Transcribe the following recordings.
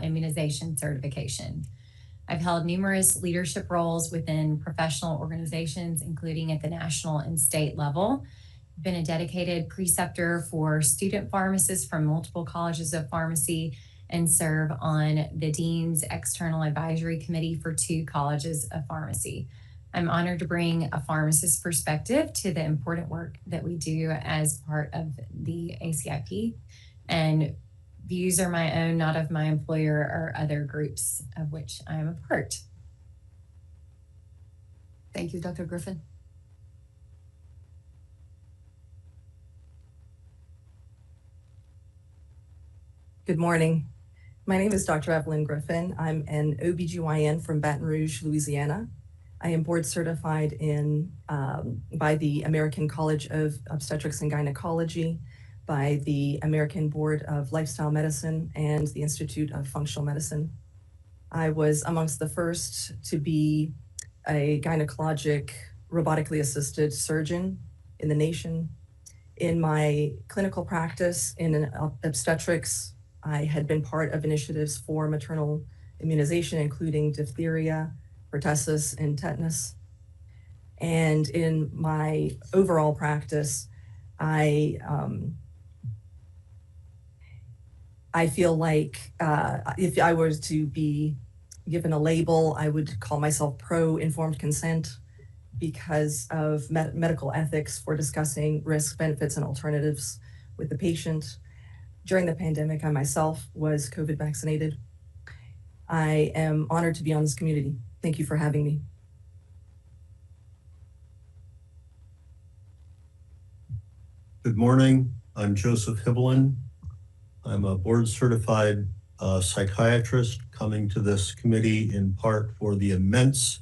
immunization certification. I've held numerous leadership roles within professional organizations, including at the national and state level. I've been a dedicated preceptor for student pharmacists from multiple colleges of pharmacy and serve on the Dean's External Advisory Committee for 2 colleges of pharmacy. I'm honored to bring a pharmacist perspective to the important work that we do as part of the ACIP, and views are my own, not of my employer or other groups of which I am a part. Thank you, Dr. Griffin. Good morning. My name is Dr. Evelyn Griffin. I'm an OBGYN from Baton Rouge, Louisiana. I am board certified by the American College of Obstetrics and Gynecology, by the American Board of Lifestyle Medicine, and the Institute of Functional Medicine. I was amongst the first to be a gynecologic robotically assisted surgeon in the nation. In my clinical practice in obstetrics, I had been part of initiatives for maternal immunization, including diphtheria, pertussis, and tetanus. And in my overall practice, I feel like if I was to be given a label, I would call myself pro-informed consent because of medical ethics for discussing risks, benefits, and alternatives with the patient. During the pandemic, I myself was COVID vaccinated. I am honored to be on this community. Thank you for having me. Good morning. I'm Joseph Hibbelin. I'm a board certified psychiatrist coming to this committee in part for the immense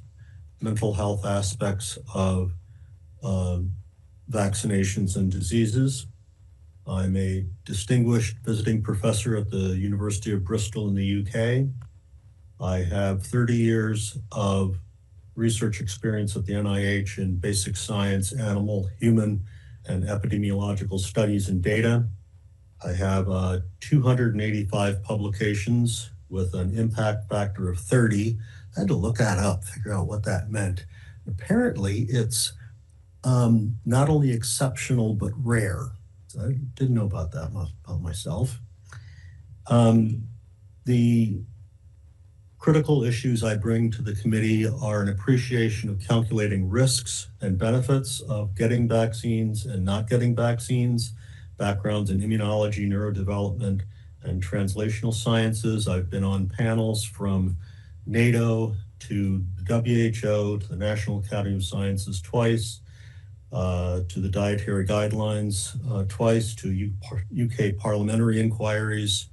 mental health aspects of vaccinations and diseases. I'm a distinguished visiting professor at the University of Bristol in the UK. I have 30 years of research experience at the NIH in basic science, animal, human, and epidemiological studies and data. I have 285 publications with an impact factor of 30. I had to look that up, figure out what that meant. Apparently, it's not only exceptional, but rare. So I didn't know about that about myself. The critical issues I bring to the committee are an appreciation of calculating risks and benefits of getting vaccines and not getting vaccines, backgrounds in immunology, neurodevelopment, and translational sciences. I've been on panels from NATO to the WHO to the National Academy of Sciences twice, to the dietary guidelines twice, to UK parliamentary inquiries,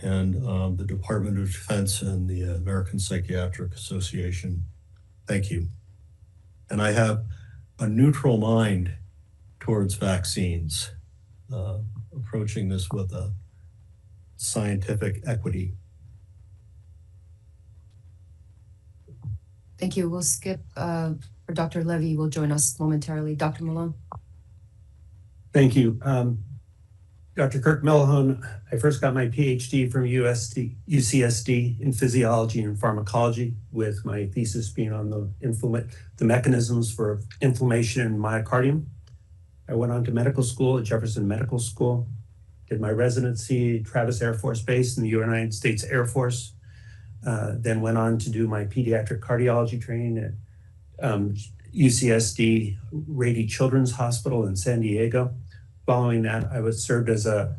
and the Department of Defense and the American Psychiatric Association. Thank you. And I have a neutral mind towards vaccines, approaching this with a scientific equity. Thank you. We'll skip, or Dr. Levy will join us momentarily. Dr. Malone. Thank you. Dr. Kirk Mellahone, I first got my PhD from UCSD in physiology and pharmacology, with my thesis being on the mechanisms for inflammation in myocardium. I went on to medical school at Jefferson Medical School, did my residency at Travis Air Force Base in the United States Air Force, then went on to do my pediatric cardiology training at UCSD Rady Children's Hospital in San Diego. Following that, I was served as a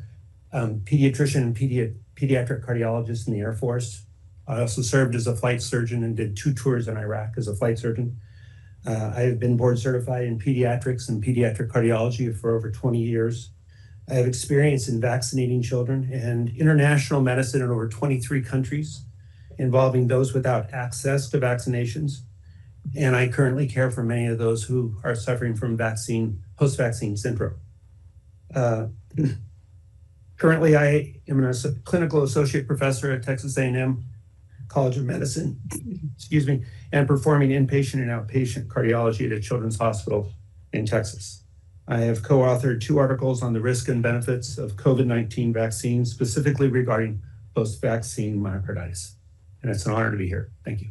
pediatrician and pediatric cardiologist in the Air Force. I also served as a flight surgeon and did 2 tours in Iraq as a flight surgeon. I have been board certified in pediatrics and pediatric cardiology for over 20 years. I have experience in vaccinating children and international medicine in over 23 countries, involving those without access to vaccinations. And I currently care for many of those who are suffering from post-vaccine syndrome. Currently, I am a clinical associate professor at Texas A&M College of Medicine, and performing inpatient and outpatient cardiology at a children's hospital in Texas. I have co-authored 2 articles on the risk and benefits of COVID-19 vaccines, specifically regarding post-vaccine myocarditis. And it's an honor to be here. Thank you.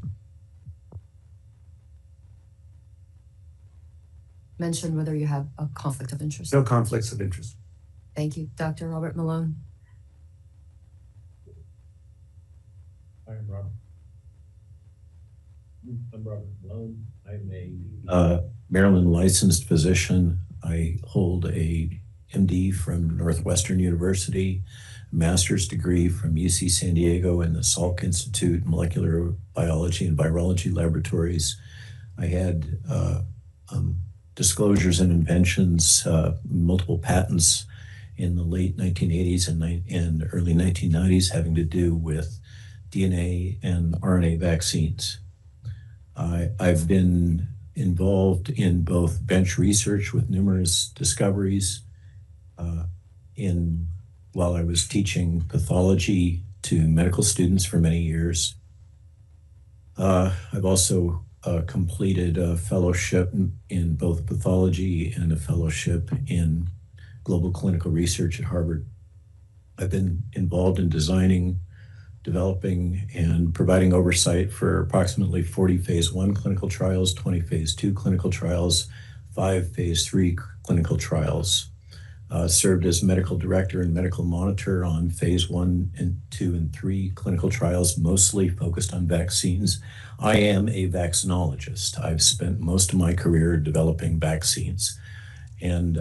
Mention whether you have a conflict of interest. No conflicts of interest. Thank you. Dr. Robert Malone. Hi, I'm Robert. I'm Robert Malone. I'm a Maryland licensed physician. I hold a MD from Northwestern University, master's degree from UC San Diego in the Salk Institute, Molecular Biology and Virology Laboratories. I had disclosures and inventions, multiple patents in the late 1980s and early 1990s having to do with DNA and RNA vaccines. I've been involved in both bench research with numerous discoveries while I was teaching pathology to medical students for many years. I've also completed a fellowship in both pathology and a fellowship in global clinical research at Harvard. I've been involved in designing, developing, and providing oversight for approximately 40 phase 1 clinical trials, 20 phase 2 clinical trials, 5 phase 3 clinical trials. Served as medical director and medical monitor on phase 1 and 2 and 3 clinical trials, mostly focused on vaccines. I am a vaccinologist. I've spent most of my career developing vaccines. And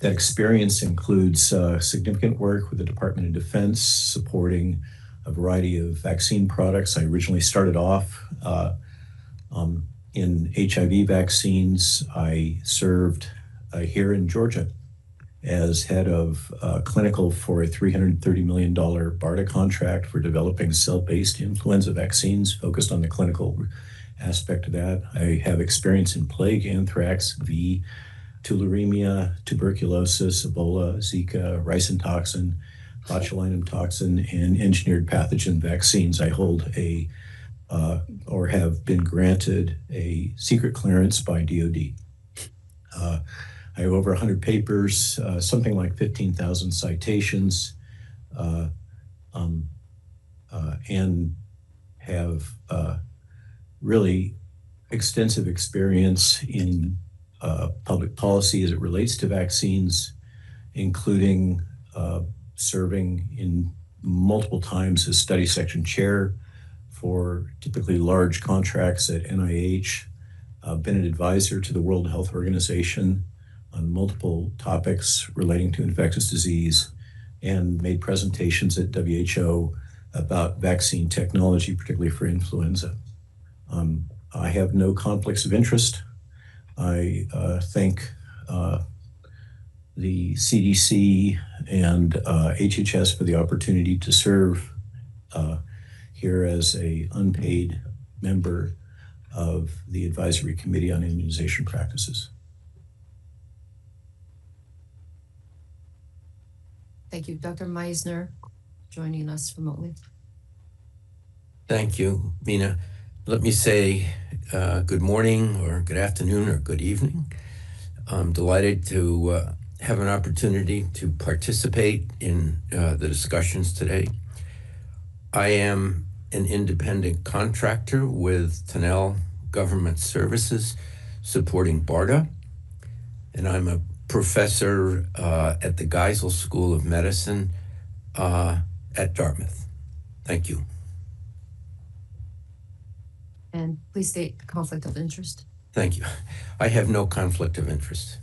that experience includes significant work with the Department of Defense, supporting a variety of vaccine products. I originally started off in HIV vaccines. I served here in Georgia as head of clinical for a $330 million BARDA contract for developing cell-based influenza vaccines focused on the clinical aspect of that. I have experience in plague, anthrax, V, tularemia, tuberculosis, Ebola, Zika, ricin toxin, botulinum toxin, and engineered pathogen vaccines. I hold or have been granted a secret clearance by DoD. I have over 100 papers, something like 15,000 citations, and have really extensive experience in public policy as it relates to vaccines, including serving in multiple times as study section chair for typically large contracts at NIH. I've been an advisor to the World Health Organization on multiple topics relating to infectious disease, and made presentations at WHO about vaccine technology, particularly for influenza. I have no conflicts of interest. I thank the CDC and HHS for the opportunity to serve here as an unpaid member of the Advisory Committee on Immunization Practices. Thank you. Dr. Meisner joining us remotely. Thank you, Mina. Let me say good morning or good afternoon or good evening. I'm delighted to have an opportunity to participate in the discussions today. I am an independent contractor with Tennell Government Services supporting BARDA, and I'm a professor at the Geisel School of Medicine at Dartmouth. Thank you. And please state the conflict of interest. Thank you. I have no conflict of interest.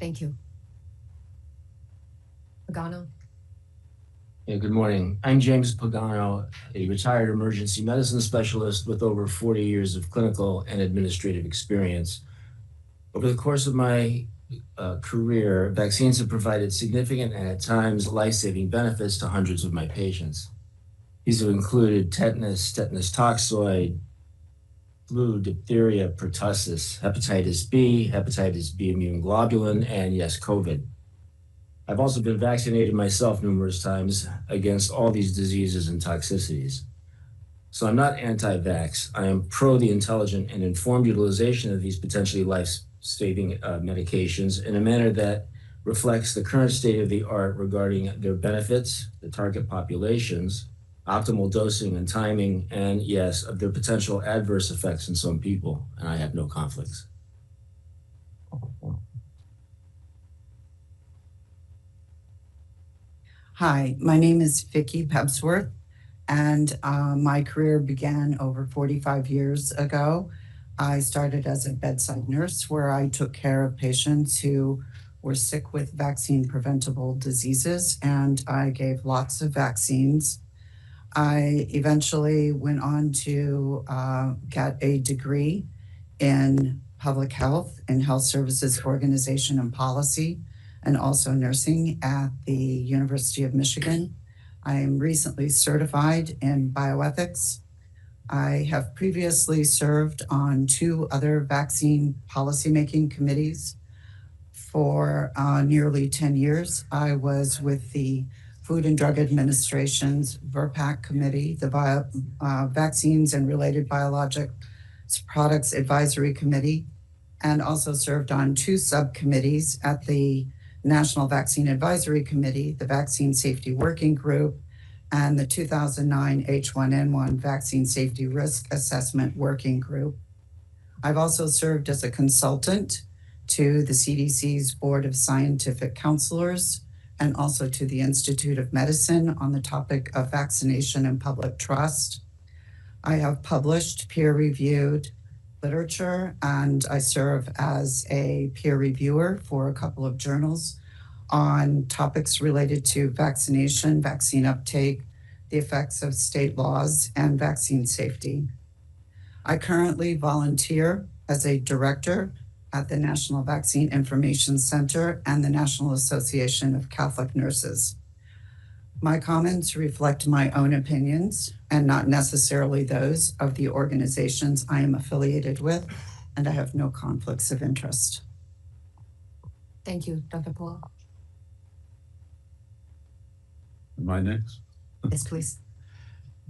Thank you. Pagano. Yeah, good morning. I'm James Pagano, a retired emergency medicine specialist with over 40 years of clinical and administrative experience. Over the course of my career, vaccines have provided significant and at times life-saving benefits to hundreds of my patients. These have included tetanus, tetanus toxoid, flu, diphtheria, pertussis, hepatitis B immune globulin, and yes, COVID. I've also been vaccinated myself numerous times against all these diseases and toxicities. So I'm not anti-vax. I am pro the intelligent and informed utilization of these potentially life-saving medications in a manner that reflects the current state of the art regarding their benefits, the target populations, optimal dosing and timing, and yes, of their potential adverse effects in some people, and I have no conflicts. Hi, my name is Vicki Pebsworth, and my career began over 45 years ago. I started as a bedside nurse where I took care of patients who were sick with vaccine preventable diseases, and I gave lots of vaccines. I eventually went on to get a degree in public health and health services organization and policy, and also nursing at the University of Michigan. I am recently certified in bioethics. I have previously served on 2 other vaccine policymaking committees for nearly 10 years. I was with the Food and Drug Administration's VRPAC committee, the Vaccines and Related Biologic Products Advisory Committee, and also served on 2 subcommittees at the National Vaccine Advisory Committee, the Vaccine Safety Working Group, and the 2009 H1N1 Vaccine Safety Risk Assessment Working Group. I've also served as a consultant to the CDC's Board of Scientific Counselors and also to the Institute of Medicine on the topic of vaccination and public trust. I have published peer-reviewed literature, and I serve as a peer reviewer for a couple of journals on topics related to vaccination, vaccine uptake, the effects of state laws, and vaccine safety. I currently volunteer as a director at the National Vaccine Information Center and the National Association of Catholic Nurses. My comments reflect my own opinions and not necessarily those of the organizations I am affiliated with, and I have no conflicts of interest. Thank you, Dr. Paul. Am I next? Yes, please.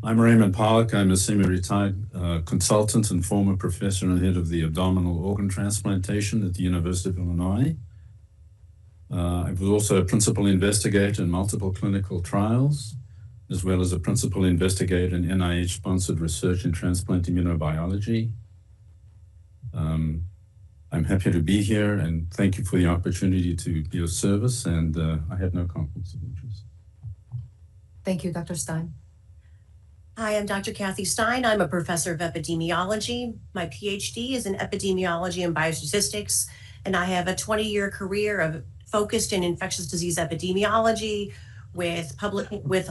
I'm Raymond Pollock. I'm a semi-retired consultant and former professor and head of the abdominal organ transplantation at the University of Illinois. I was also a principal investigator in multiple clinical trials, as well as a principal investigator in NIH-sponsored research in transplant immunobiology. I'm happy to be here and thank you for the opportunity to be of service, and I have no conflicts of interest. Thank you, Dr. Stein. Hi, I'm Dr. Kathy Stein. I'm a professor of epidemiology. My PhD is in epidemiology and biostatistics, and I have a 20-year career of focused in infectious disease epidemiology with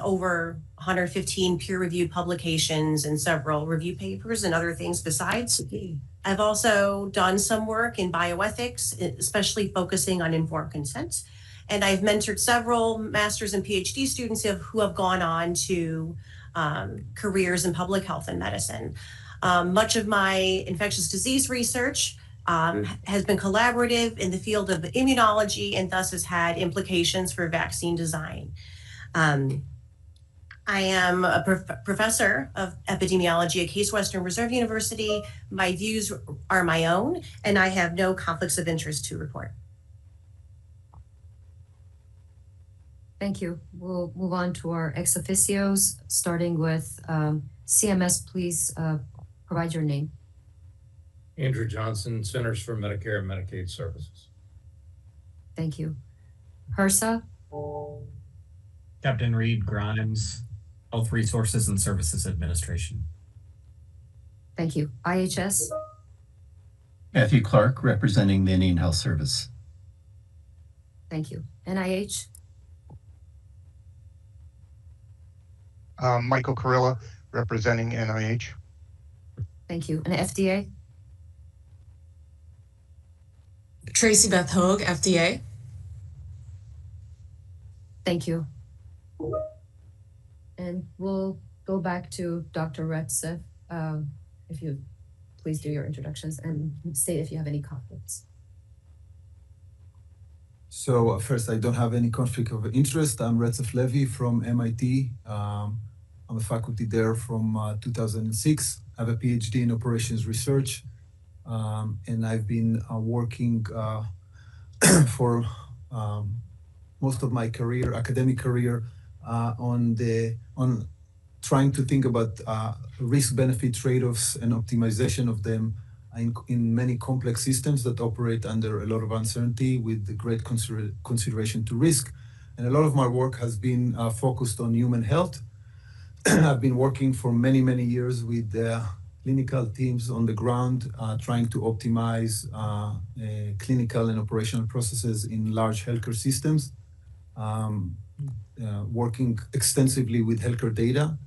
over 115 peer-reviewed publications and several review papers and other things besides. I've also done some work in bioethics, especially focusing on informed consent. And I've mentored several master's and PhD students who have gone on to careers in public health and medicine. Much of my infectious disease research has been collaborative in the field of immunology and thus has had implications for vaccine design. I am a professor of epidemiology at Case Western Reserve University. My views are my own, and I have no conflicts of interest to report. Thank you. We'll move on to our ex officios, starting with CMS. Please provide your name. Andrew Johnson, Centers for Medicare and Medicaid Services. Thank you. HRSA. Captain Reed Grimes, Health Resources and Services Administration. Thank you. IHS. Matthew Clark, representing the Indian Health Service. Thank you. NIH. Michael Carilla, representing NIH. Thank you. And FDA. Tracy Beth Hogue, FDA. Thank you. And we'll go back to Dr. Retzef. If you please do your introductions and state if you have any conflicts. So first, I don't have any conflict of interest. I'm Retzef Levy from MIT. I'm a faculty there from 2006. I have a PhD in operations research. And I've been working for most of my career, academic career, on trying to think about risk-benefit trade-offs and optimization of them in many complex systems that operate under a lot of uncertainty with the great consideration to risk. And a lot of my work has been focused on human health. I've been working for many, many years with clinical teams on the ground, trying to optimize clinical and operational processes in large healthcare systems, working extensively with healthcare data.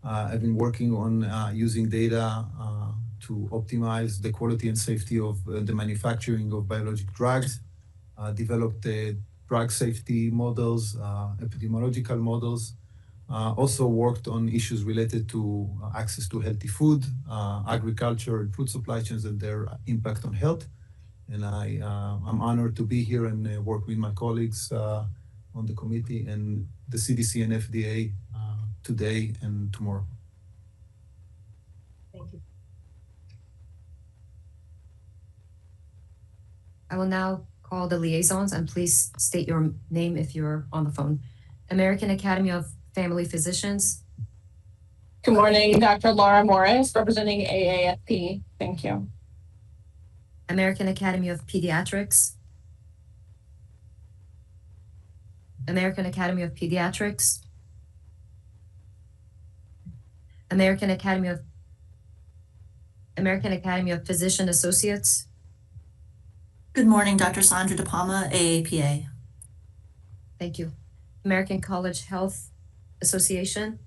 I've been working on using data to optimize the quality and safety of the manufacturing of biologic drugs, developed drug safety models, epidemiological models, also worked on issues related to access to healthy food, agriculture and food supply chains and their impact on health. And I'm honored to be here and work with my colleagues on the committee and the CDC and FDA today and tomorrow. Thank you. I will now call the liaisons, and please state your name if you're on the phone. American Academy of Family Physicians. Good morning, Dr. Laura Morris, representing AAFP. Thank you. American Academy of Pediatrics. American Academy of Pediatrics. American Academy of Physician Associates. Good morning, Dr. Sandra De Palma, AAPA. Thank you. American College Health Association.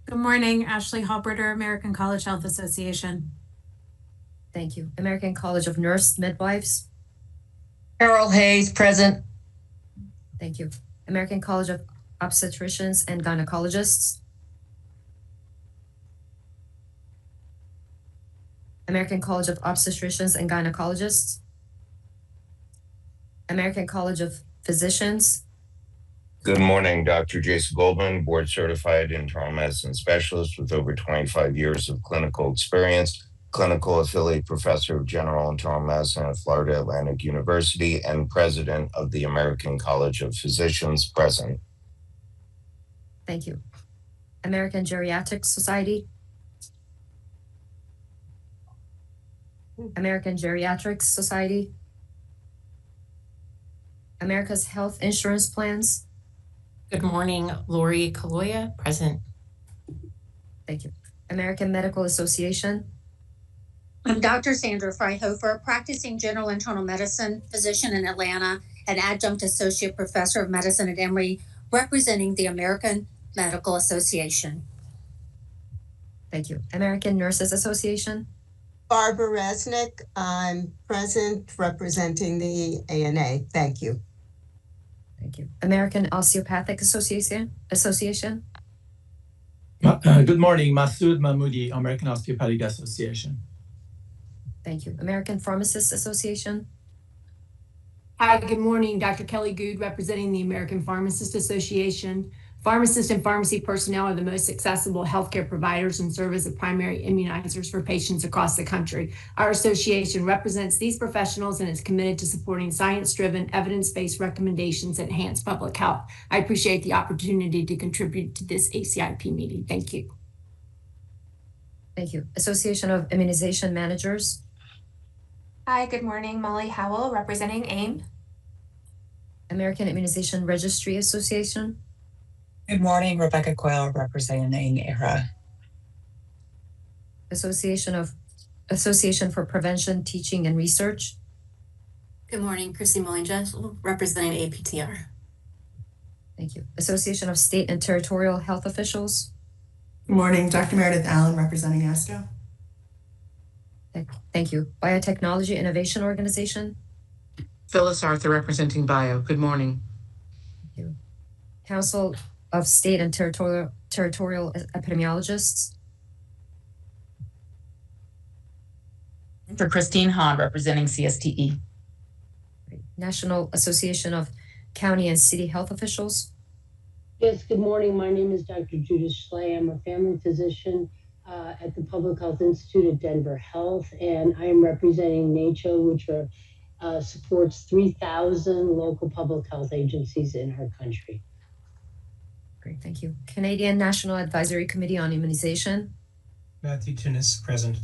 Good morning, Ashley Halberter, American College Health Association. Thank you. American College of Nurse Midwives. Carol Hayes, present. Thank you. American College of Obstetricians and Gynecologists. American College of Obstetricians and Gynecologists. American College of Physicians. Good morning, Dr. Jason Goldman, board certified internal medicine specialist with over 25 years of clinical experience, clinical affiliate professor of general internal medicine at Florida Atlantic University, and president of the American College of Physicians, present. Thank you. American Geriatric Society. American Geriatrics Society. America's Health Insurance Plans. Good morning, Lori Kaloya, present. Thank you. American Medical Association. I'm Dr. Sandra Freihofer, practicing general internal medicine physician in Atlanta and adjunct associate professor of medicine at Emory, representing the American Medical Association. Thank you. American Nurses Association. Barbara Resnick, I'm present representing the ANA. Thank you. Thank you. American Osteopathic Association. Good morning, Masood Mahmoudi, American Osteopathic Association. Thank you. American Pharmacists Association. Hi, good morning. Dr. Kelly Good, representing the American Pharmacists Association. Pharmacists and pharmacy personnel are the most accessible healthcare providers and serve as the primary immunizers for patients across the country. Our association represents these professionals and is committed to supporting science-driven, evidence-based recommendations that enhance public health. I appreciate the opportunity to contribute to this ACIP meeting. Thank you. Thank you. Association of Immunization Managers. Hi, good morning. Molly Howell, representing AIM. American Immunization Registry Association. Good morning, Rebecca Coyle, representing ERA. Association for Prevention, Teaching, and Research. Good morning, Chrissy Mullinger, representing APTR. Thank you. Association of State and Territorial Health Officials. Good morning, Dr. Meredith Allen, representing ASCO. Thank you. Biotechnology Innovation Organization. Phyllis Arthur, representing Bio. Good morning. Thank you. Council of State and Territorial Epidemiologists. For Christine Hahn, representing CSTE. National Association of County and City Health Officials. Yes, good morning. My name is Dr. Judith Schley. I'm a family physician at the Public Health Institute at Denver Health, and I am representing NACHO, which are supports 3,000 local public health agencies in our country. Great, thank you. Canadian National Advisory Committee on Immunization. Matthew Tunis, present.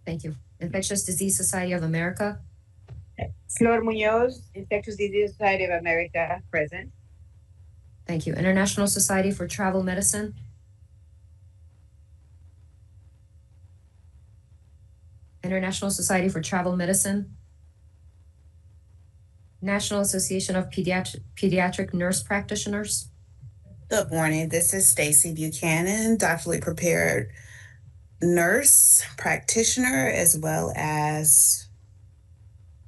Thank you. Infectious Disease Society of America. Flor Munoz, Infectious Disease Society of America, present. Thank you. International Society for Travel Medicine. International Society for Travel Medicine. National Association of Pediatric Nurse Practitioners. Good morning. This is Stacy Buchanan, doctorally prepared nurse practitioner, as well as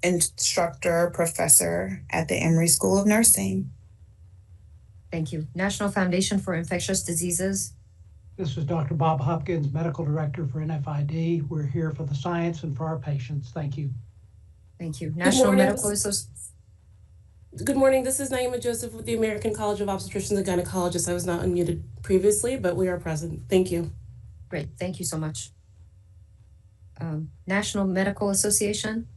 instructor, professor at the Emory School of Nursing. Thank you. National Foundation for Infectious Diseases. This is Dr. Bob Hopkins, medical director for NFID. We're here for the science and for our patients. Thank you. Thank you. National Medical Association. Good morning. This is Naima Joseph with the American College of Obstetricians and Gynecologists. I was not unmuted previously, but we are present. Thank you. Great. Thank you so much. National Medical Association.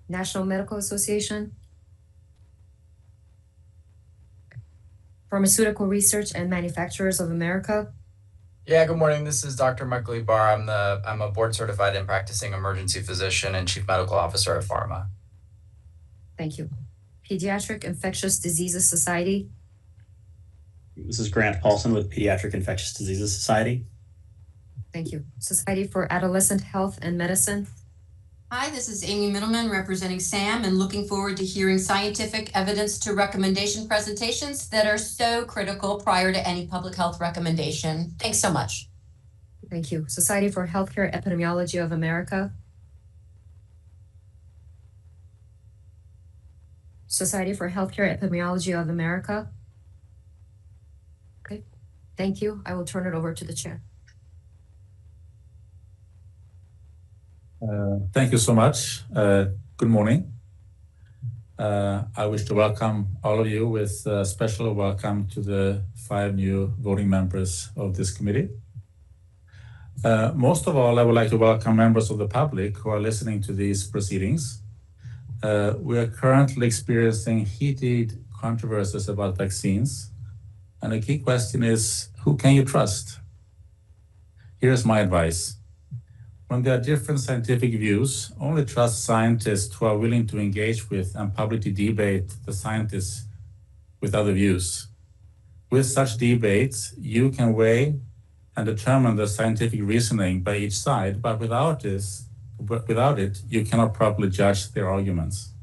National Medical Association. Pharmaceutical Research and Manufacturers of America. Yeah, good morning. This is Dr. Michael Ibar. I'm a board certified and practicing emergency physician and chief medical officer at Pharma. Thank you. Pediatric Infectious Diseases Society. This is Grant Paulson with Pediatric Infectious Diseases Society. Thank you. Society for Adolescent Health and Medicine. Hi, this is Amy Middleman representing SAM and looking forward to hearing scientific evidence to recommendation presentations that are so critical prior to any public health recommendation. Thanks so much. Thank you. Society for Healthcare Epidemiology of America. Society for Healthcare Epidemiology of America. Okay, thank you. I will turn it over to the chair. Thank you so much. Good morning. I wish to welcome all of you with a special welcome to the 5 new voting members of this committee. Most of all, I would like to welcome members of the public who are listening to these proceedings. We are currently experiencing heated controversies about vaccines. And the key question is, who can you trust? Here's my advice. When there are different scientific views, only trust scientists who are willing to engage with and publicly debate the scientists with other views. With such debates, you can weigh and determine the scientific reasoning by each side, but without it, you cannot properly judge their arguments.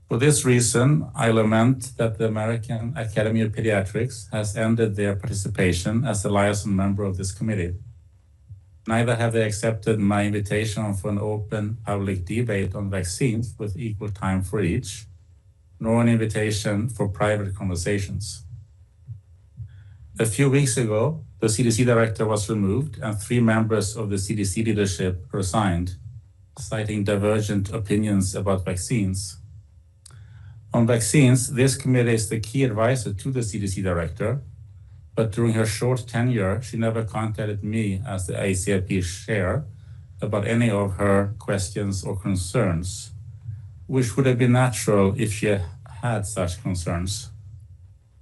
For this reason, I lament that the American Academy of Pediatrics has ended their participation as a liaison member of this committee. Neither have they accepted my invitation for an open public debate on vaccines with equal time for each, nor an invitation for private conversations. A few weeks ago, the CDC director was removed and 3 members of the CDC leadership resigned, citing divergent opinions about vaccines. On vaccines, this committee is the key advisor to the CDC director, but during her short tenure, she never contacted me as the ACIP chair about any of her questions or concerns, which would have been natural if she had such concerns.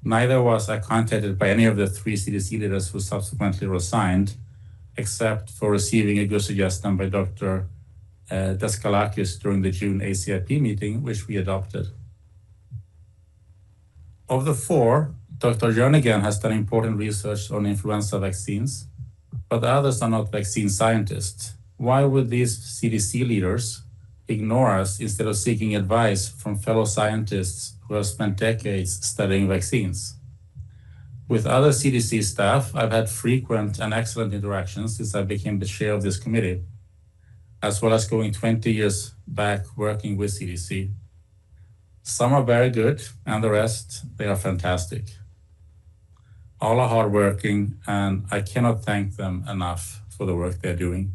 Neither was I contacted by any of the 3 CDC leaders who subsequently resigned, except for receiving a good suggestion by Dr. Daskalakis during the June ACIP meeting, which we adopted. Of the 4, Dr. Jernigan has done important research on influenza vaccines, but the others are not vaccine scientists. Why would these CDC leaders ignore us instead of seeking advice from fellow scientists who have spent decades studying vaccines? With other CDC staff, I've had frequent and excellent interactions since I became the chair of this committee, as well as going 20 years back working with CDC. Some are very good, and the rest, they are fantastic. All are hardworking, and I cannot thank them enough for the work they're doing.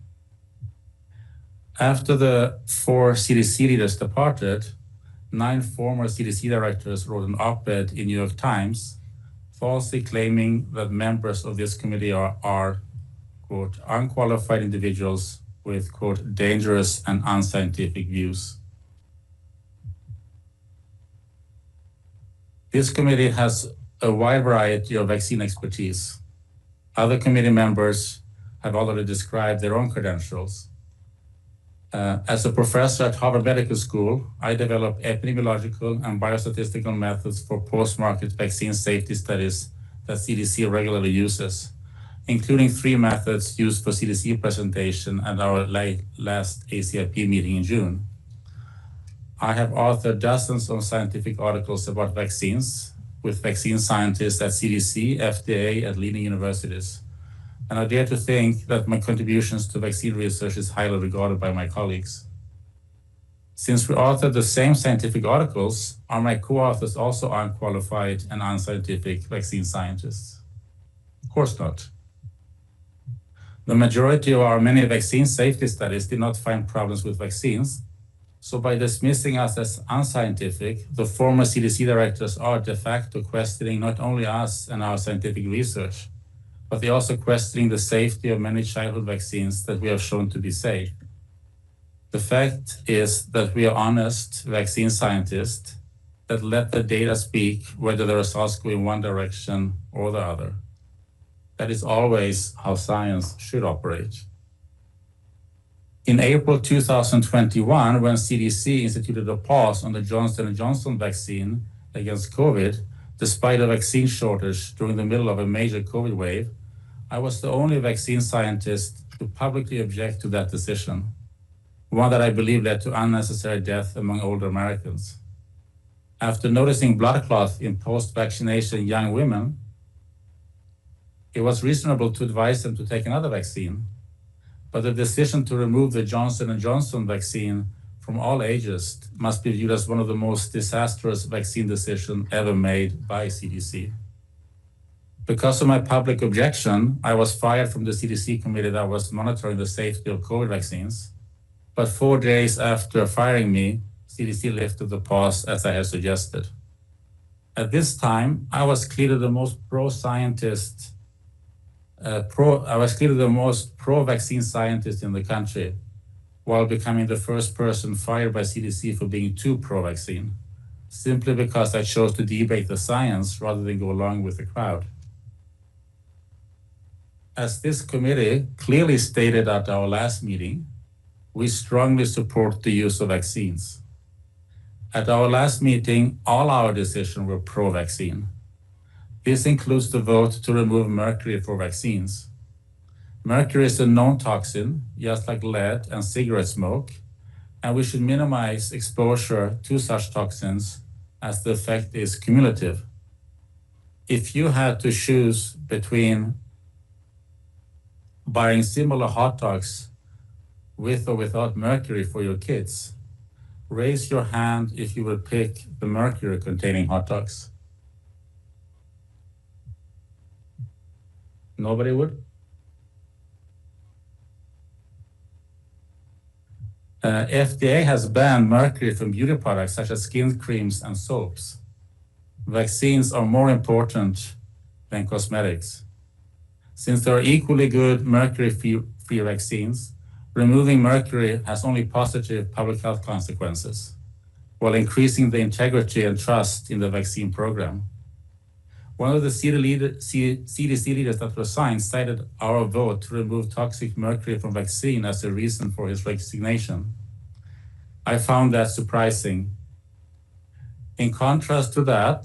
After the 4 CDC leaders departed, 9 former CDC directors wrote an op-ed in New York Times, falsely claiming that members of this committee are quote, unqualified individuals with, quote, dangerous and unscientific views. This committee has a wide variety of vaccine expertise. Other committee members have already described their own credentials. As a professor at Harvard Medical School, I develop epidemiological and biostatistical methods for post-market vaccine safety studies that CDC regularly uses, including 3 methods used for CDC presentation at our last ACIP meeting in June. I have authored dozens of scientific articles about vaccines with vaccine scientists at CDC, FDA, and leading universities. And I dare to think that my contributions to vaccine research is highly regarded by my colleagues. Since we authored the same scientific articles, are my co-authors also unqualified and unscientific vaccine scientists? Of course not. The majority of our many vaccine safety studies did not find problems with vaccines. So by dismissing us as unscientific, the former CDC directors are de facto questioning not only us and our scientific research, but they're also questioning the safety of many childhood vaccines that we have shown to be safe. The fact is that we are honest vaccine scientists that let the data speak whether the results go in one direction or the other. That is always how science should operate. In April 2021, when CDC instituted a pause on the Johnson & Johnson vaccine against COVID, despite a vaccine shortage during the middle of a major COVID wave, I was the only vaccine scientist to publicly object to that decision, one that I believe led to unnecessary death among older Americans. After noticing blood clots in post-vaccination young women, it was reasonable to advise them to take another vaccine. But the decision to remove the Johnson & Johnson vaccine from all ages must be viewed as one of the most disastrous vaccine decisions ever made by CDC. Because of my public objection, I was fired from the CDC committee that was monitoring the safety of COVID vaccines. But 4 days after firing me, CDC lifted the pause as I had suggested. At this time, I was clearly the most pro-vaccine scientist in the country, while becoming the first person fired by CDC for being too pro-vaccine, simply because I chose to debate the science rather than go along with the crowd. As this committee clearly stated at our last meeting, we strongly support the use of vaccines. At our last meeting, all our decisions were pro-vaccine. This includes the vote to remove mercury for vaccines. Mercury is a known toxin, just like lead and cigarette smoke, and we should minimize exposure to such toxins as the effect is cumulative. If you had to choose between buying similar hot dogs with or without mercury for your kids, raise your hand if you would pick the mercury-containing hot dogs. Nobody would? FDA has banned mercury from beauty products such as skin creams and soaps. Vaccines are more important than cosmetics. Since there are equally good mercury-free vaccines, removing mercury has only positive public health consequences, while increasing the integrity and trust in the vaccine program. One of the CDC leaders that resigned cited our vote to remove toxic mercury from vaccine as a reason for his resignation. I found that surprising. In contrast to that,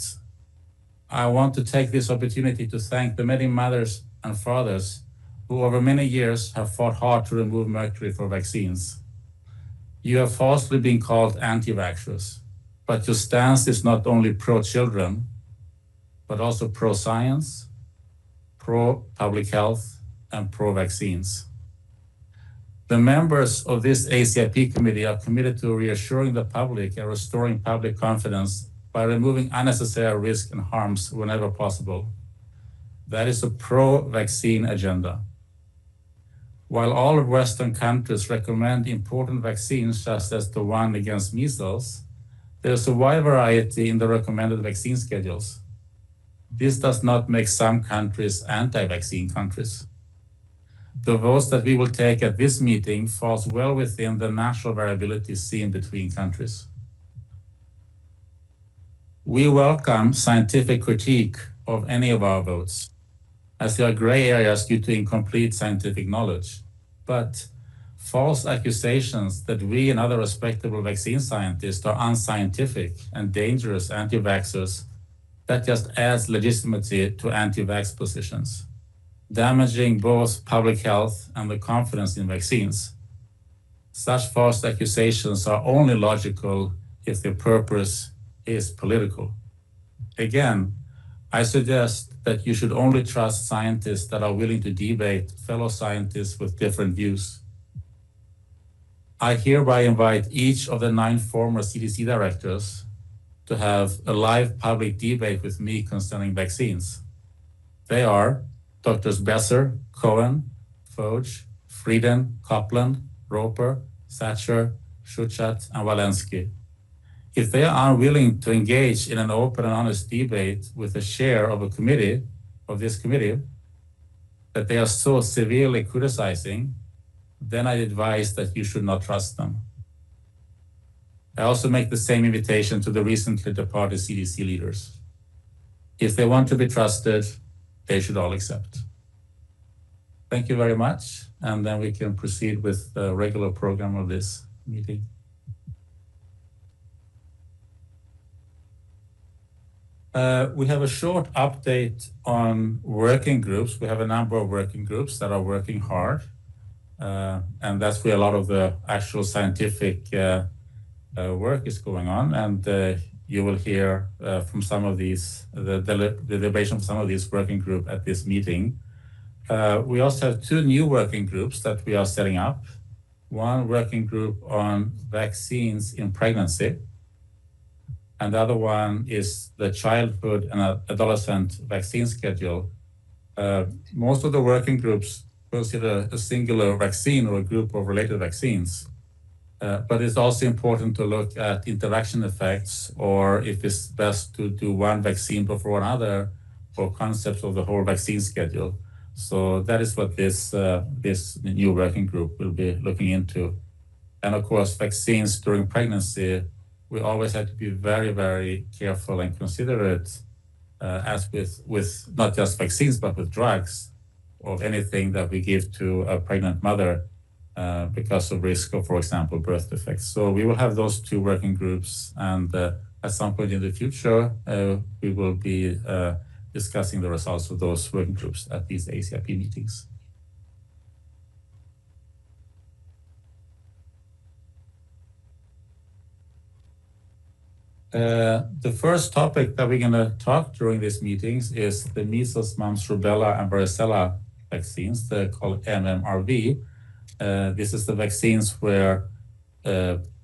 I want to take this opportunity to thank the many mothers and fathers who over many years have fought hard to remove mercury for vaccines. You have falsely been called anti-vaxxers, but your stance is not only pro-children, but also pro-science, pro-public health, and pro-vaccines. The members of this ACIP committee are committed to reassuring the public and restoring public confidence by removing unnecessary risk and harms whenever possible. That is a pro-vaccine agenda. While all Western countries recommend important vaccines, such as the one against measles, there is a wide variety in the recommended vaccine schedules. This does not make some countries anti-vaccine countries. the votes that we will take at this meeting falls well within the natural variability seen between countries. We welcome scientific critique of any of our votes, as there are gray areas due to incomplete scientific knowledge. But false accusations that we and other respectable vaccine scientists are unscientific and dangerous anti-vaxxers, that just adds legitimacy to anti-vax positions, damaging both public health and the confidence in vaccines. Such false accusations are only logical if their purpose is political. Again, I suggest that you should only trust scientists that are willing to debate fellow scientists with different views. I hereby invite each of the 9 former CDC directors to have a live public debate with me concerning vaccines. They are Drs. Besser, Cohen, Fauci, Frieden, Copland, Roper, Thatcher, Schuchat, and Walensky. If they are unwilling to engage in an open and honest debate with a chair of this committee, that they are so severely criticizing, then I advise that you should not trust them. I also make the same invitation to the recently departed CDC leaders. If they want to be trusted, they should all accept. Thank you very much, and then we can proceed with the regular program of this meeting. We have a short update on working groups. We have a number of working groups that are working hard, and that's where a lot of the actual scientific work is going on. And you will hear from some of these, the deliberation of some of these working groups at this meeting. We also have 2 new working groups that we are setting up. One working group on vaccines in pregnancy, and the other one is the childhood and adolescent vaccine schedule. Most of the working groups consider a singular vaccine or a group of related vaccines. But it's also important to look at interaction effects, or if it's best to do one vaccine before another, or concepts of the whole vaccine schedule. So that is what this new working group will be looking into. And of course, vaccines during pregnancy, we always have to be very, very careful and considerate, as with not just vaccines, but with drugs, or anything that we give to a pregnant mother, because of risk of, for example, birth defects. So we will have those 2 working groups, and at some point in the future, we will be discussing the results of those working groups at these ACIP meetings. The first topic that we're going to talk during these meetings is the measles, mumps, rubella, and varicella vaccines. They're called MMRV. This is the vaccines where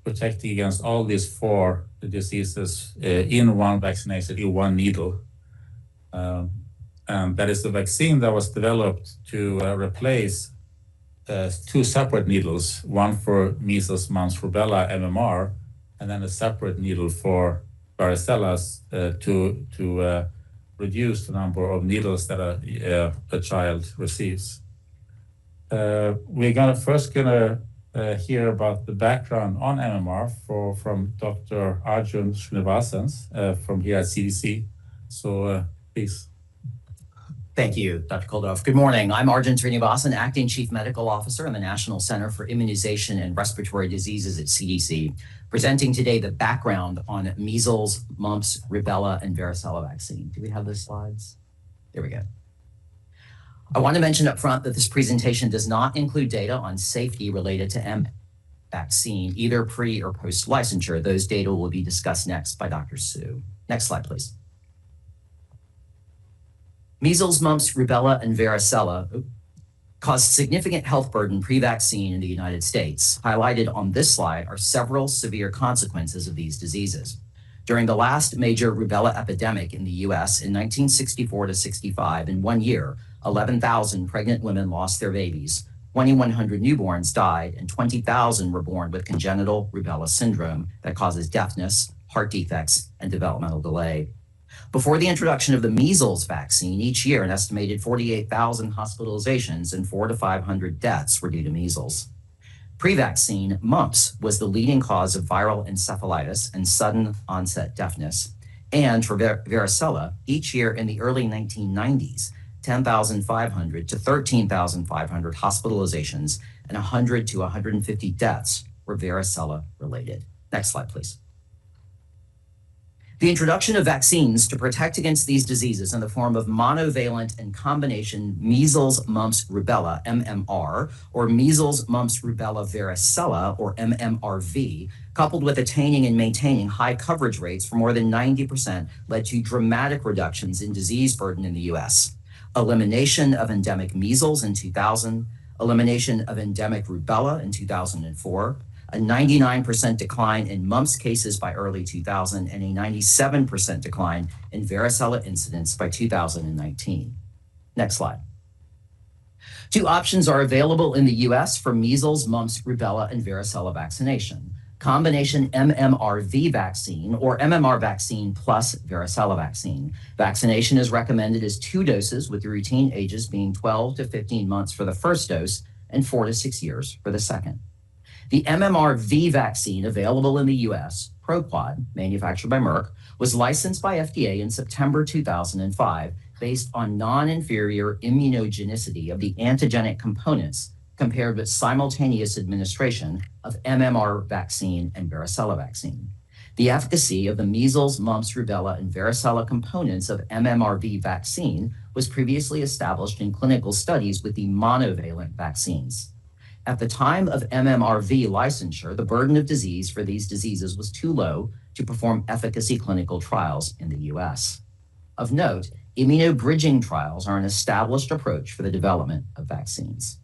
protecting against all these 4 diseases in one vaccination, in one needle. And that is the vaccine that was developed to replace 2 separate needles, one for measles, mumps, rubella, MMR, and then a separate needle for varicella to reduce the number of needles that a child receives. We're first gonna hear about the background on MMR from Dr. Arjun Srinivasan from here at CDC. So please. Thank you, Dr. Koldoff. Good morning. I'm Arjun Srinivasan, Acting Chief Medical Officer in the National Center for Immunization and Respiratory Diseases at CDC, presenting today the background on measles, mumps, rubella, and varicella vaccine. Do we have those slides? There we go. I want to mention up front that this presentation does not include data on safety related to M vaccine, either pre or post licensure. Those data will be discussed next by Dr. Su. Next slide, please. Measles, mumps, rubella, and varicella cause significant health burden pre-vaccine in the United States. Highlighted on this slide are several severe consequences of these diseases. During the last major rubella epidemic in the US in 1964 to 65, in 1 year, 11,000 pregnant women lost their babies, 2,100 newborns died, and 20,000 were born with congenital rubella syndrome that causes deafness, heart defects, and developmental delay. Before the introduction of the measles vaccine, each year an estimated 48,000 hospitalizations and 400 to 500 deaths were due to measles. Pre-vaccine, mumps was the leading cause of viral encephalitis and sudden onset deafness. And for varicella, each year in the early 1990s, 10,500 to 13,500 hospitalizations and 100 to 150 deaths were varicella related. Next slide, please. The introduction of vaccines to protect against these diseases in the form of monovalent and combination measles, mumps, rubella, MMR, or measles, mumps, rubella, varicella, or MMRV, coupled with attaining and maintaining high coverage rates for more than 90%, led to dramatic reductions in disease burden in the US. Elimination of endemic measles in 2000, elimination of endemic rubella in 2004, a 99% decline in mumps cases by early 2000, and a 97% decline in varicella incidence by 2019. Next slide. Two options are available in the US for measles, mumps, rubella, and varicella vaccination. Combination MMRV vaccine or MMR vaccine plus varicella vaccine. Vaccination is recommended as 2 doses with the routine ages being 12 to 15 months for the first dose and 4 to 6 years for the second. The MMRV vaccine available in the US, ProQuad, manufactured by Merck, was licensed by FDA in September 2005 based on non-inferior immunogenicity of the antigenic components compared with simultaneous administration of MMR vaccine and varicella vaccine. The efficacy of the measles, mumps, rubella, and varicella components of MMRV vaccine was previously established in clinical studies with the monovalent vaccines. At the time of MMRV licensure, the burden of disease for these diseases was too low to perform efficacy clinical trials in the US. Of note, immunobridging trials are an established approach for the development of vaccines.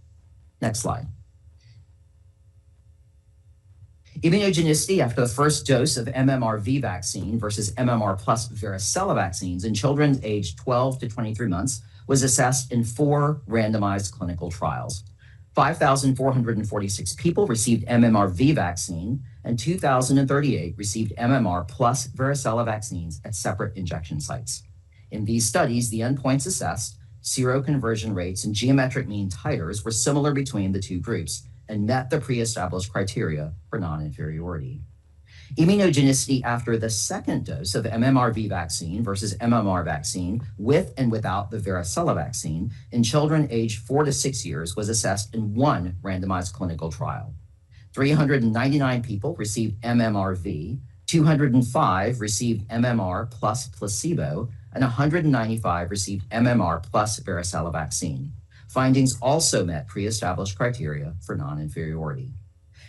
Next slide. Immunogenicity after the first dose of MMRV vaccine versus MMR plus varicella vaccines in children aged 12 to 23 months was assessed in 4 randomized clinical trials. 5,446 people received MMRV vaccine and 2,038 received MMR plus varicella vaccines at separate injection sites. In these studies, the endpoints assessed, seroconversion rates, and geometric mean titers were similar between the 2 groups and met the pre-established criteria for non-inferiority. Immunogenicity after the second dose of MMRV vaccine versus MMR vaccine with and without the varicella vaccine in children aged 4 to 6 years was assessed in 1 randomized clinical trial. 399 people received MMRV, 205 received MMR plus placebo, and 195 received MMR plus varicella vaccine. Findings also met pre-established criteria for non-inferiority.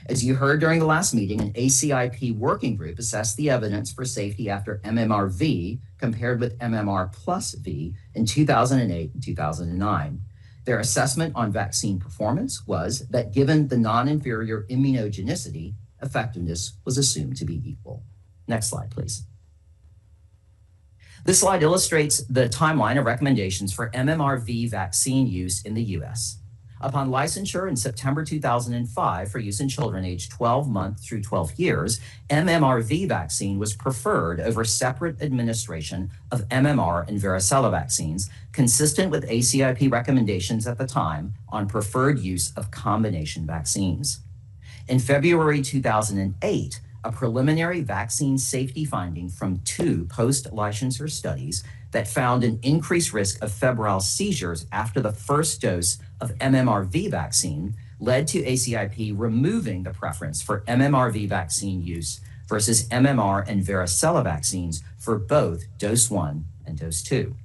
As you heard during the last meeting, an ACIP working group assessed the evidence for safety after MMRV compared with MMR plus V in 2008 and 2009. Their assessment on vaccine performance was that given the non-inferior immunogenicity, effectiveness was assumed to be equal. Next slide, please. This slide illustrates the timeline of recommendations for MMRV vaccine use in the US. Upon licensure in September 2005 for use in children aged 12 months through 12 years, MMRV vaccine was preferred over separate administration of MMR and varicella vaccines, consistent with ACIP recommendations at the time on preferred use of combination vaccines. In February 2008, a preliminary vaccine safety finding from 2 post-licensure studies that found an increased risk of febrile seizures after the first dose of MMRV vaccine led to ACIP removing the preference for MMRV vaccine use versus MMR and varicella vaccines for both dose 1 and dose 2.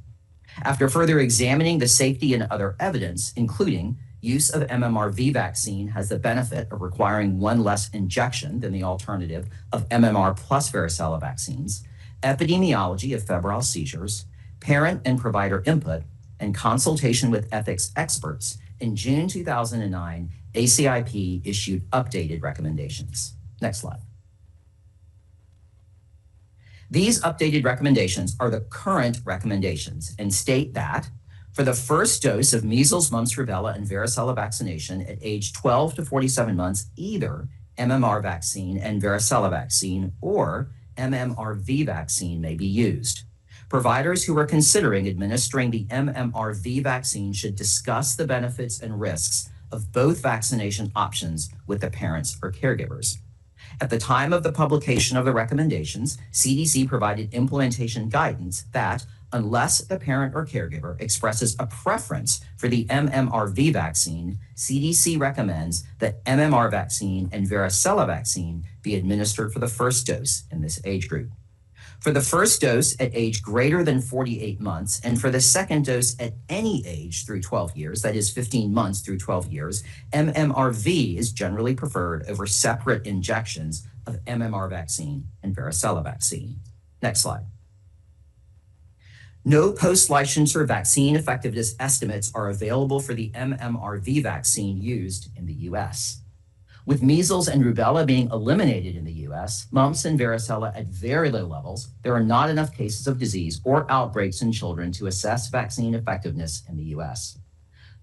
After further examining the safety and other evidence, including use of MMRV vaccine has the benefit of requiring 1 less injection than the alternative of MMR plus varicella vaccines, epidemiology of febrile seizures, parent and provider input, and consultation with ethics experts, in June 2009, ACIP issued updated recommendations. Next slide. These updated recommendations are the current recommendations and state that for the first dose of measles, mumps, rubella, and varicella vaccination at age 12 to 47 months, either MMR vaccine and varicella vaccine or MMRV vaccine may be used. Providers who are considering administering the MMRV vaccine should discuss the benefits and risks of both vaccination options with the parents or caregivers. At the time of the publication of the recommendations, CDC provided implementation guidance that, unless the parent or caregiver expresses a preference for the MMRV vaccine, CDC recommends that MMR vaccine and varicella vaccine be administered for the first dose in this age group. For the first dose at age greater than 48 months, and for the second dose at any age through 12 years, that is 15 months through 12 years, MMRV is generally preferred over separate injections of MMR vaccine and varicella vaccine. Next slide. No post-licensure vaccine effectiveness estimates are available for the MMRV vaccine used in the U.S. With measles and rubella being eliminated in the U.S., mumps and varicella at very low levels, there are not enough cases of disease or outbreaks in children to assess vaccine effectiveness in the U.S.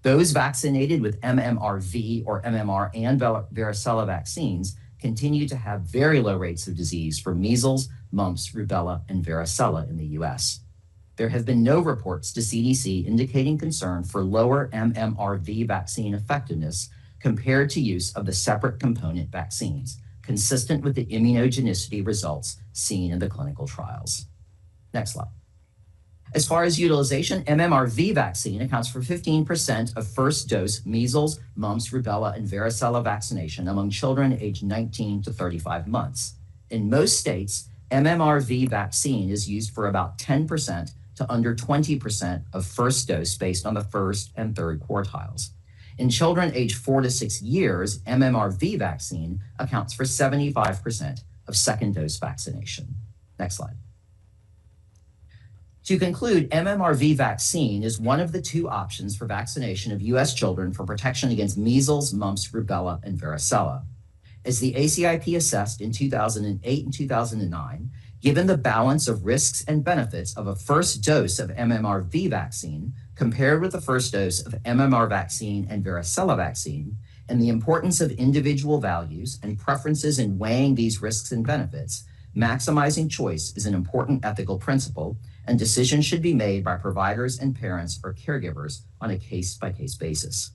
Those vaccinated with MMRV or MMR and varicella vaccines continue to have very low rates of disease for measles, mumps, rubella, and varicella in the U.S. There have been no reports to CDC indicating concern for lower MMRV vaccine effectiveness compared to use of the separate component vaccines, consistent with the immunogenicity results seen in the clinical trials. Next slide. As far as utilization, MMRV vaccine accounts for 15% of first dose measles, mumps, rubella, and varicella vaccination among children aged 19 to 35 months. In most states, MMRV vaccine is used for about 10% to under 20% of first dose based on the first and third quartiles. In children aged 4 to 6 years, MMRV vaccine accounts for 75% of second dose vaccination. Next slide. To conclude, MMRV vaccine is one of the two options for vaccination of U.S. children for protection against measles, mumps, rubella, and varicella. As the ACIP assessed in 2008 and 2009, given the balance of risks and benefits of a first dose of MMRV vaccine compared with the first dose of MMR vaccine and varicella vaccine, and the importance of individual values and preferences in weighing these risks and benefits, maximizing choice is an important ethical principle, and decisions should be made by providers and parents or caregivers on a case-by-case basis.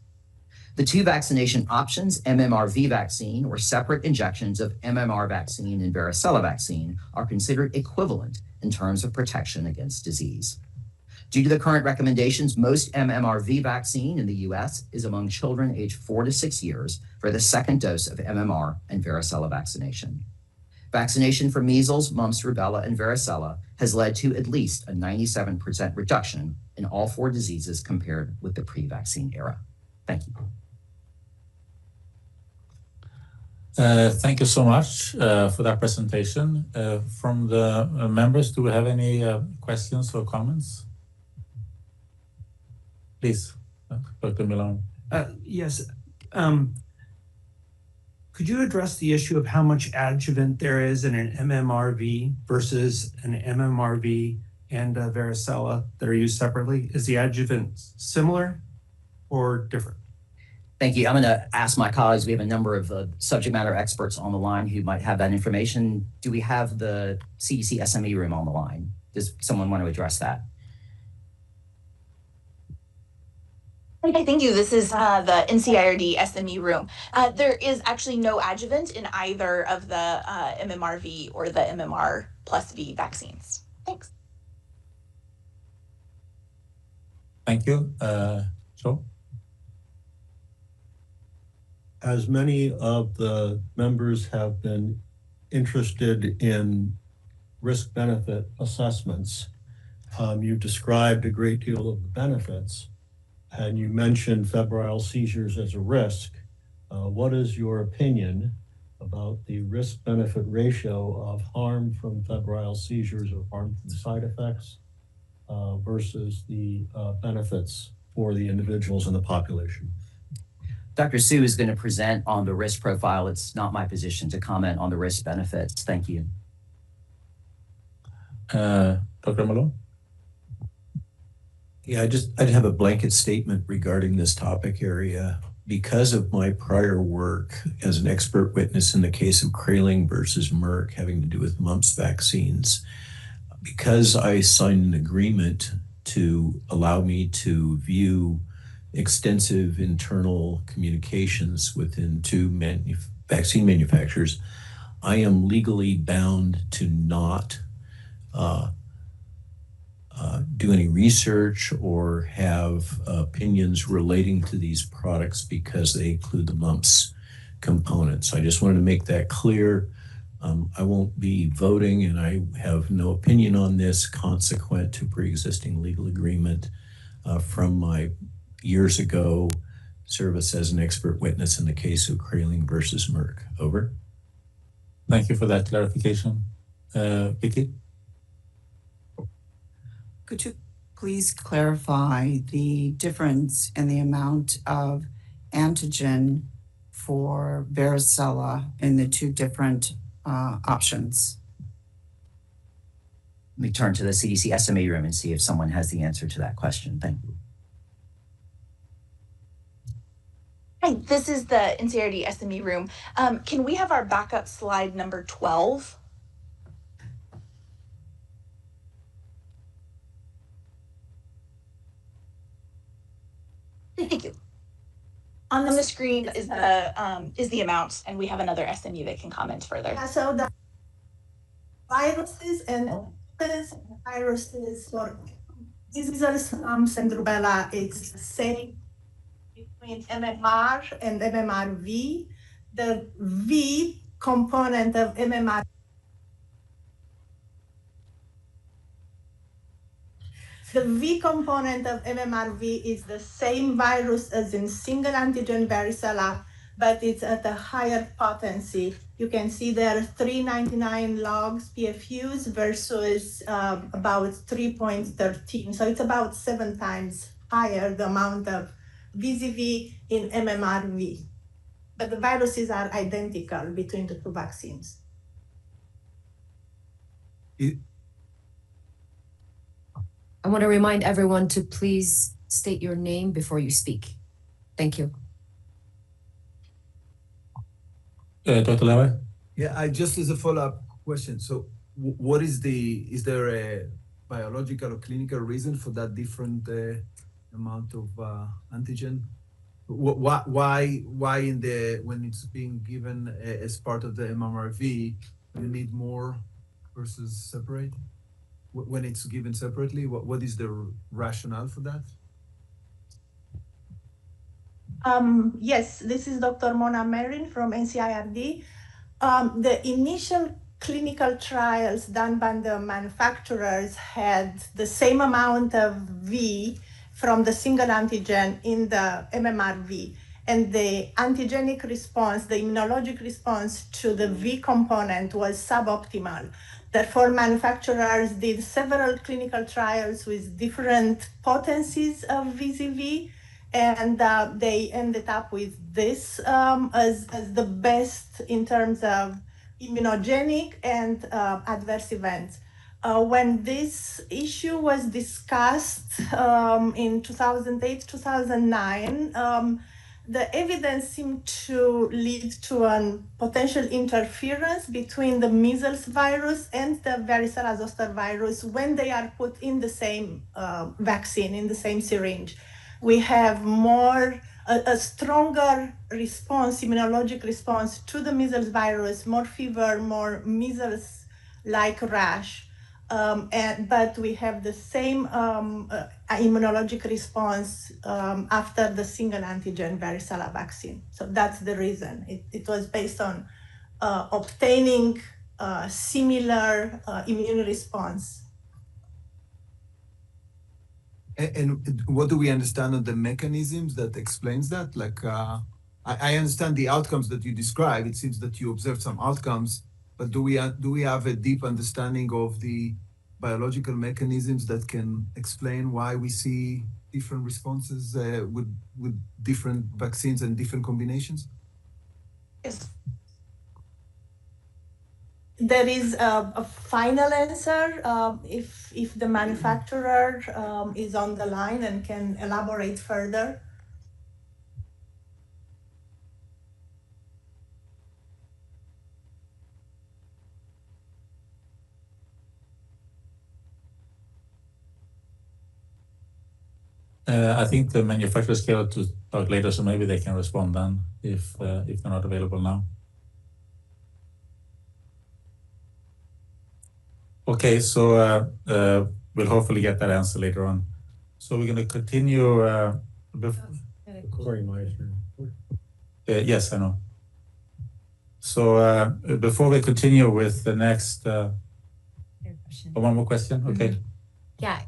The two vaccination options, MMRV vaccine or separate injections of MMR vaccine and varicella vaccine, are considered equivalent in terms of protection against disease. Due to the current recommendations, most MMRV vaccine in the U.S. is among children aged 4 to 6 years for the second dose of MMR and varicella vaccination. Vaccination for measles, mumps, rubella, and varicella has led to at least a 97% reduction in all 4 diseases compared with the pre-vaccine era. Thank you. Thank you so much for that presentation. From the members, do we have any questions or comments? Please, Dr. Milone. Yes. Could you address the issue of how much adjuvant there is in an MMRV versus an MMRV and varicella that are used separately? Is the adjuvant similar or different? Thank you. I'm going to ask my colleagues. We have a number of subject matter experts on the line who might have that information. Do we have the CDC SME room on the line? Does someone want to address that? Okay, thank you. This is the NCIRD SME room. There is actually no adjuvant in either of the MMRV or the MMR plus V vaccines. Thanks. Thank you. Joe? As many of the members have been interested in risk-benefit assessments, you described a great deal of the benefits, and you mentioned febrile seizures as a risk. What is your opinion about the risk-benefit ratio of harm from febrile seizures or harm from side effects versus the benefits for the individuals in the population? Dr. Su is going to present on the risk profile. It's not my position to comment on the risk benefits. Thank you. Dr. Malone? Yeah, I'd have a blanket statement regarding this topic area. Because of my prior work as an expert witness in the case of Kraling versus Merck having to do with mumps vaccines, because I signed an agreement to allow me to view extensive internal communications within two vaccine manufacturers, I am legally bound to not do any research or have opinions relating to these products because they include the mumps components. I just wanted to make that clear. I won't be voting, and I have no opinion on this consequent to pre-existing legal agreement from my years ago service as an expert witness in the case of Kraling versus Merck. Over. Thank you for that clarification. Vicky? Could you please clarify the difference in the amount of antigen for varicella in the two different options? Let me turn to the CDC SMA room and see if someone has the answer to that question. Thank you. Hi, this is the NCRD SME room. Can we have our backup slide number 12? Thank you. On the screen is the amounts, and we have another SME that can comment further. Yeah, so the viruses and viruses for measles, mumps, and rubella, it's the same between MMR and MMRV. The V component of MMR The V component of MMRV is the same virus as in single antigen varicella, but it's at a higher potency. You can see there are 399 logs PFUs versus about 3.13. So it's about 7 times higher the amount of VZV in MMRV. But the viruses are identical between the two vaccines. I want to remind everyone to please state your name before you speak. Thank you. Dr. Laway? Yeah, I just as a follow-up question. So what is is there a biological or clinical reason for that different amount of antigen? Why when it's being given as part of the MMRV, you need more versus separate? When it's given separately, what is the rationale for that? Yes, this is Dr. Mona Marin from NCIRD. The initial clinical trials done by the manufacturers had the same amount of V from the single antigen in the MMRV. And the antigenic response, the immunologic response to the V component was suboptimal. Therefore, manufacturers did several clinical trials with different potencies of VZV, and they ended up with this as the best in terms of immunogenic and adverse events. When this issue was discussed in 2008, 2009, the evidence seemed to lead to a potential interference between the measles virus and the varicella zoster virus when they are put in the same vaccine, in the same syringe. We have a stronger response, immunologic response to the measles virus, more fever, more measles-like rash. But we have the same immunologic response after the single antigen varicella vaccine. So that's the reason. It was based on obtaining similar immune response. And what do we understand of the mechanisms that explains that? Like, I understand the outcomes that you describe. It seems that you observed some outcomes, but do we have a deep understanding of the biological mechanisms that can explain why we see different responses with different vaccines and different combinations? Yes. There is a final answer if the manufacturer is on the line and can elaborate further. I think the manufacturer is scheduled to talk later, so maybe they can respond then if they're not available now. Okay, so we'll hopefully get that answer later on. So we're going to continue. Corey Meissner. Yes, I know. So before we continue with the next, one more question. Okay. Yeah.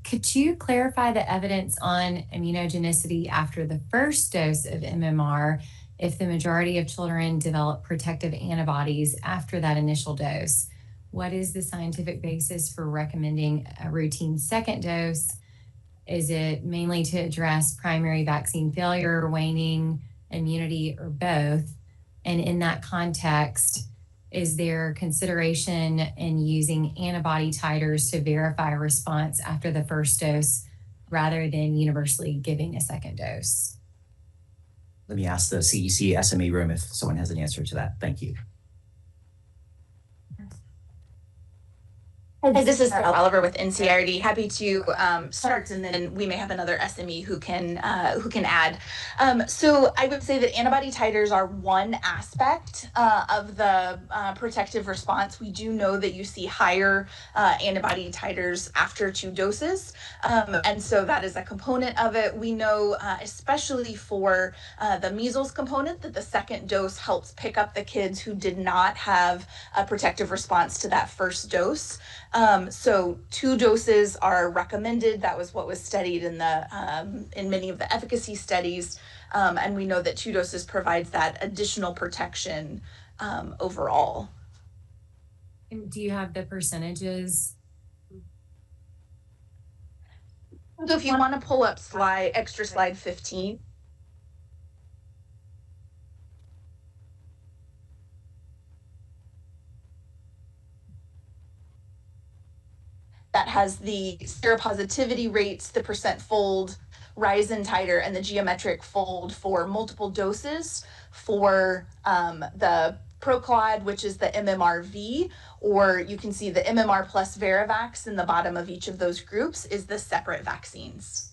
Could you clarify the evidence on immunogenicity after the first dose of MMR if the majority of children develop protective antibodies after that initial dose? What is the scientific basis for recommending a routine second dose? Is it mainly to address primary vaccine failure, waning immunity, or both? And in that context, is there consideration in using antibody titers to verify response after the first dose rather than universally giving a second dose? Let me ask the CDC SME room if someone has an answer to that. Thank you. Hi, this is Sarah Oliver with NCRD. Happy to start, and then we may have another SME who can add. So I would say that antibody titers are one aspect of the protective response. We do know that you see higher antibody titers after 2 doses, and so that is a component of it. We know, especially for the measles component, that the second dose helps pick up the kids who did not have a protective response to that first dose. So 2 doses are recommended. That was what was studied in many of the efficacy studies. And we know that 2 doses provides that additional protection overall. And do you have the percentages? So if you want to pull up slide 15. That has the seropositivity rates, the percent fold, rise in titer, and the geometric fold for multiple doses for the Proclad, which is the MMRV, or you can see the MMR plus Varivax in the bottom of each of those groups is the separate vaccines.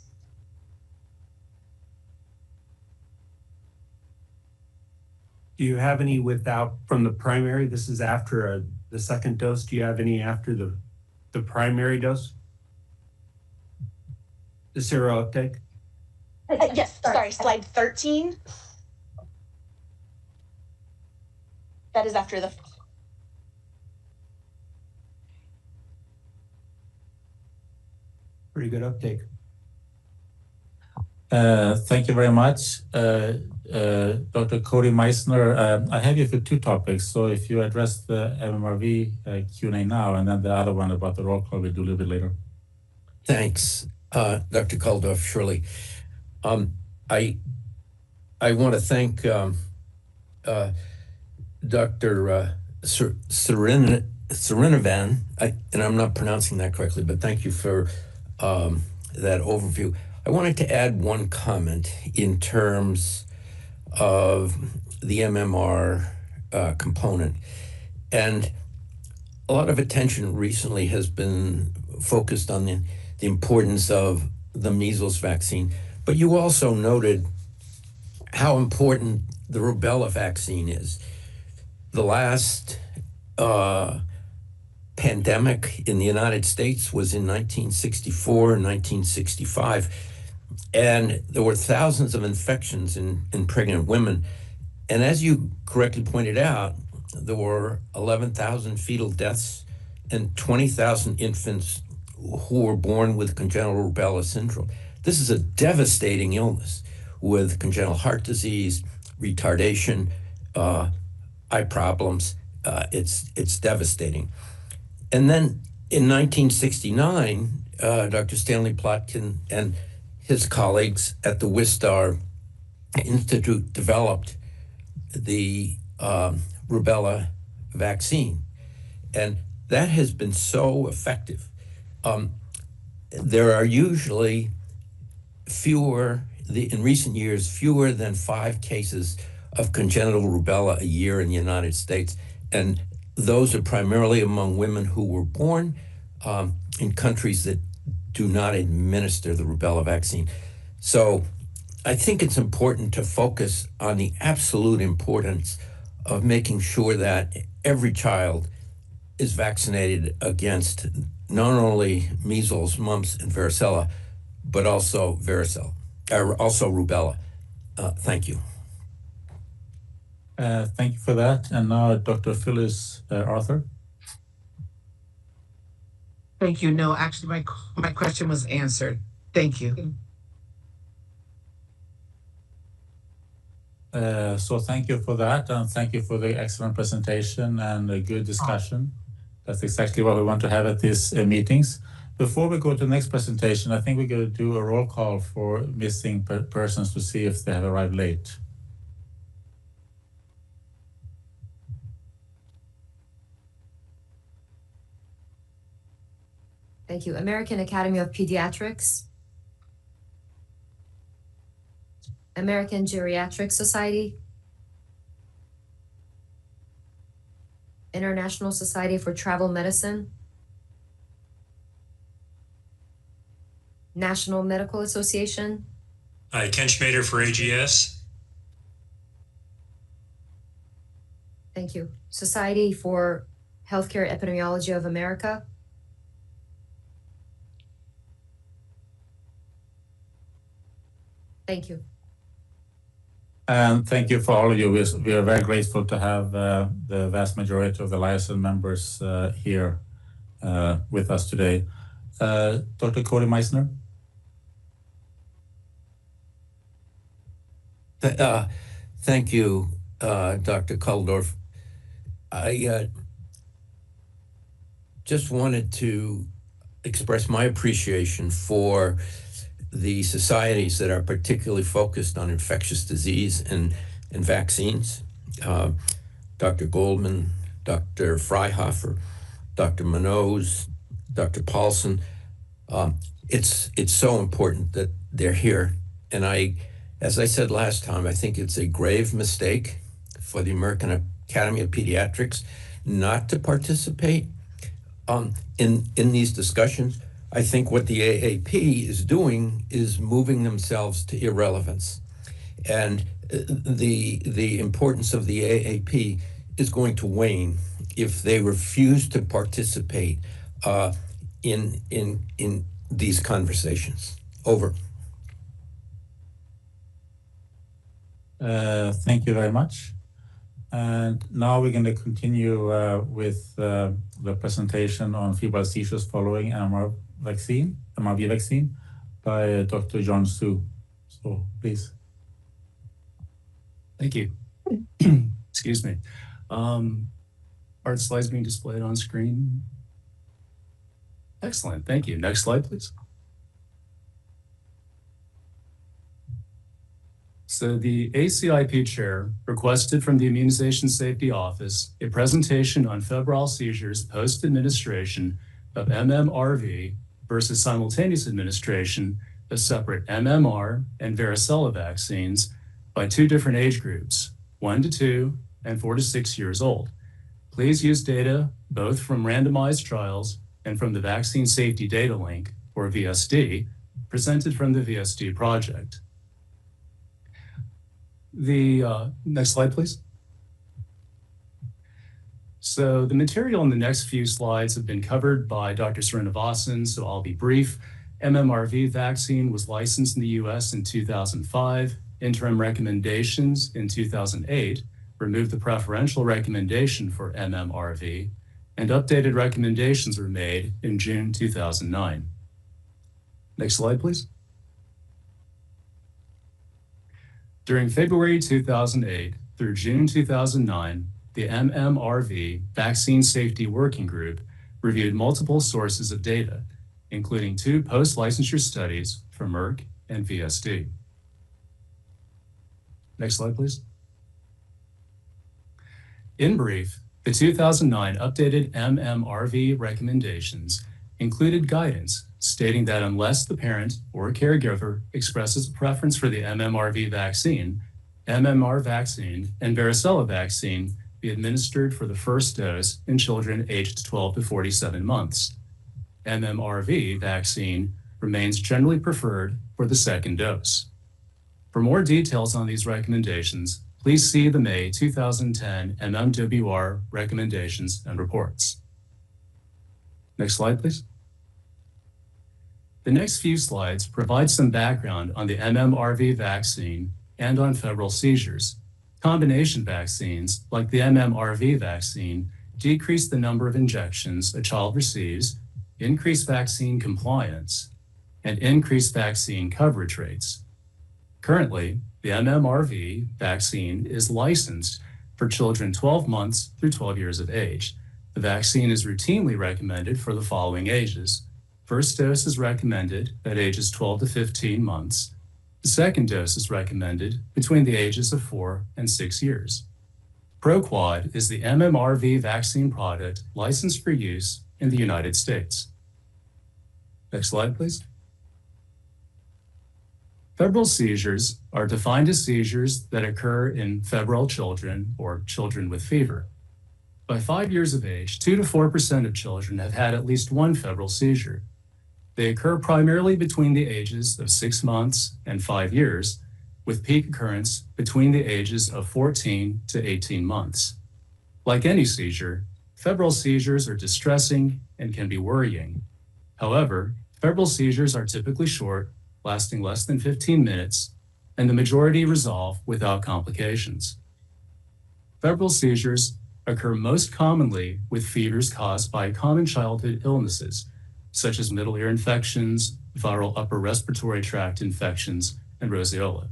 Do you have any from the primary? This is after the second dose. Do you have any after the primary dose? The sero uptake? Yes, sorry, slide 13. That is after the... Pretty good uptake. Thank you very much. Dr. Cody Meissner, I have you for 2 topics. So if you address the MMRV Q&A now, and then the other one about the roll call, we'll do a little bit later. Thanks, Dr. Kuldoff, Shirley. I want to thank Dr. Serinovan, and I'm not pronouncing that correctly, but thank you for that overview. I wanted to add one comment in terms of the MMR component. And a lot of attention recently has been focused on the importance of the measles vaccine, but you also noted how important the rubella vaccine is. The last pandemic in the United States was in 1964 and 1965. And there were thousands of infections in pregnant women. And as you correctly pointed out, there were 11,000 fetal deaths and 20,000 infants who were born with congenital rubella syndrome. This is a devastating illness with congenital heart disease, retardation, eye problems. It's devastating. And then in 1969, Dr. Stanley Plotkin and his colleagues at the Wistar Institute developed the rubella vaccine. And that has been so effective. There are usually in recent years, fewer than 5 cases of congenital rubella a year in the United States. And those are primarily among women who were born in countries that do not administer the rubella vaccine. So I think it's important to focus on the absolute importance of making sure that every child is vaccinated against not only measles, mumps, and varicella, but also rubella. Thank you. Thank you for that. And now Dr. Phyllis Arthur. Thank you. No, actually, my question was answered. Thank you. So thank you for that, and thank you for the excellent presentation and a good discussion. That's exactly what we want to have at these meetings. Before we go to the next presentation, I think we're going to do a roll call for missing persons to see if they have arrived late. Thank you. American Academy of Pediatrics. American Geriatric Society. International Society for Travel Medicine. National Medical Association. Ken Schmader for AGS. Thank you. Society for Healthcare Epidemiology of America. Thank you. And thank you for all of you. We are very grateful to have the vast majority of the liaison members here with us today. Dr. Cody Meissner. Thank you, Dr. Kuldorf. I just wanted to express my appreciation for the societies that are particularly focused on infectious disease and vaccines. Dr. Goldman, Dr. Freihofer, Dr. Manoz, Dr. Paulson. It's so important that they're here. And as I said last time, I think it's a grave mistake for the American Academy of Pediatrics not to participate in these discussions. I think what the AAP is doing is moving themselves to irrelevance. And the importance of the AAP is going to wane if they refuse to participate in these conversations. Over. Thank you very much. And now we're going to continue with the presentation on febrile seizures following MMRV vaccine by Dr. John Su. So please. Thank you. Excuse me. Are the slides being displayed on screen? Excellent, thank you. Next slide, please. So the ACIP chair requested from the Immunization Safety Office a presentation on febrile seizures post-administration of MMRV versus simultaneous administration of separate MMR and varicella vaccines by two different age groups, 1 to 2 and 4 to 6 years old. Please use data both from randomized trials and from the Vaccine Safety Data Link, or VSD, presented from the VSD project. The next slide, please. So the material in the next few slides have been covered by Dr. Srinivasan, so I'll be brief. MMRV vaccine was licensed in the US in 2005. Interim recommendations in 2008 removed the preferential recommendation for MMRV, and updated recommendations were made in June 2009. Next slide, please. During February 2008 through June 2009, the MMRV Vaccine Safety Working Group reviewed multiple sources of data, including 2 post-licensure studies from Merck and VSD. Next slide, please. In brief, the 2009 updated MMRV recommendations included guidance stating that unless the parent or caregiver expresses a preference for the MMRV vaccine, MMR vaccine and varicella vaccine be administered for the first dose in children aged 12 to 47 months. MMRV vaccine remains generally preferred for the second dose. For more details on these recommendations, please see the May 2010 MMWR recommendations and reports. Next slide, please. The next few slides provide some background on the MMRV vaccine and on febrile seizures. Combination vaccines, like the MMRV vaccine, decrease the number of injections a child receives, increase vaccine compliance, and increase vaccine coverage rates. Currently, the MMRV vaccine is licensed for children 12 months through 12 years of age. The vaccine is routinely recommended for the following ages. First dose is recommended at ages 12 to 15 months. The second dose is recommended between the ages of 4 and 6 years. ProQuad is the MMRV vaccine product licensed for use in the United States. Next slide, please. Febrile seizures are defined as seizures that occur in febrile children or children with fever. By 5 years of age, 2 to 4% of children have had at least one febrile seizure. They occur primarily between the ages of 6 months and 5 years, with peak occurrence between the ages of 14 to 18 months. Like any seizure, febrile seizures are distressing and can be worrying. However, febrile seizures are typically short, lasting less than 15 minutes, and the majority resolve without complications. Febrile seizures occur most commonly with fevers caused by common childhood illnesses, such as middle ear infections, viral upper respiratory tract infections, and roseola.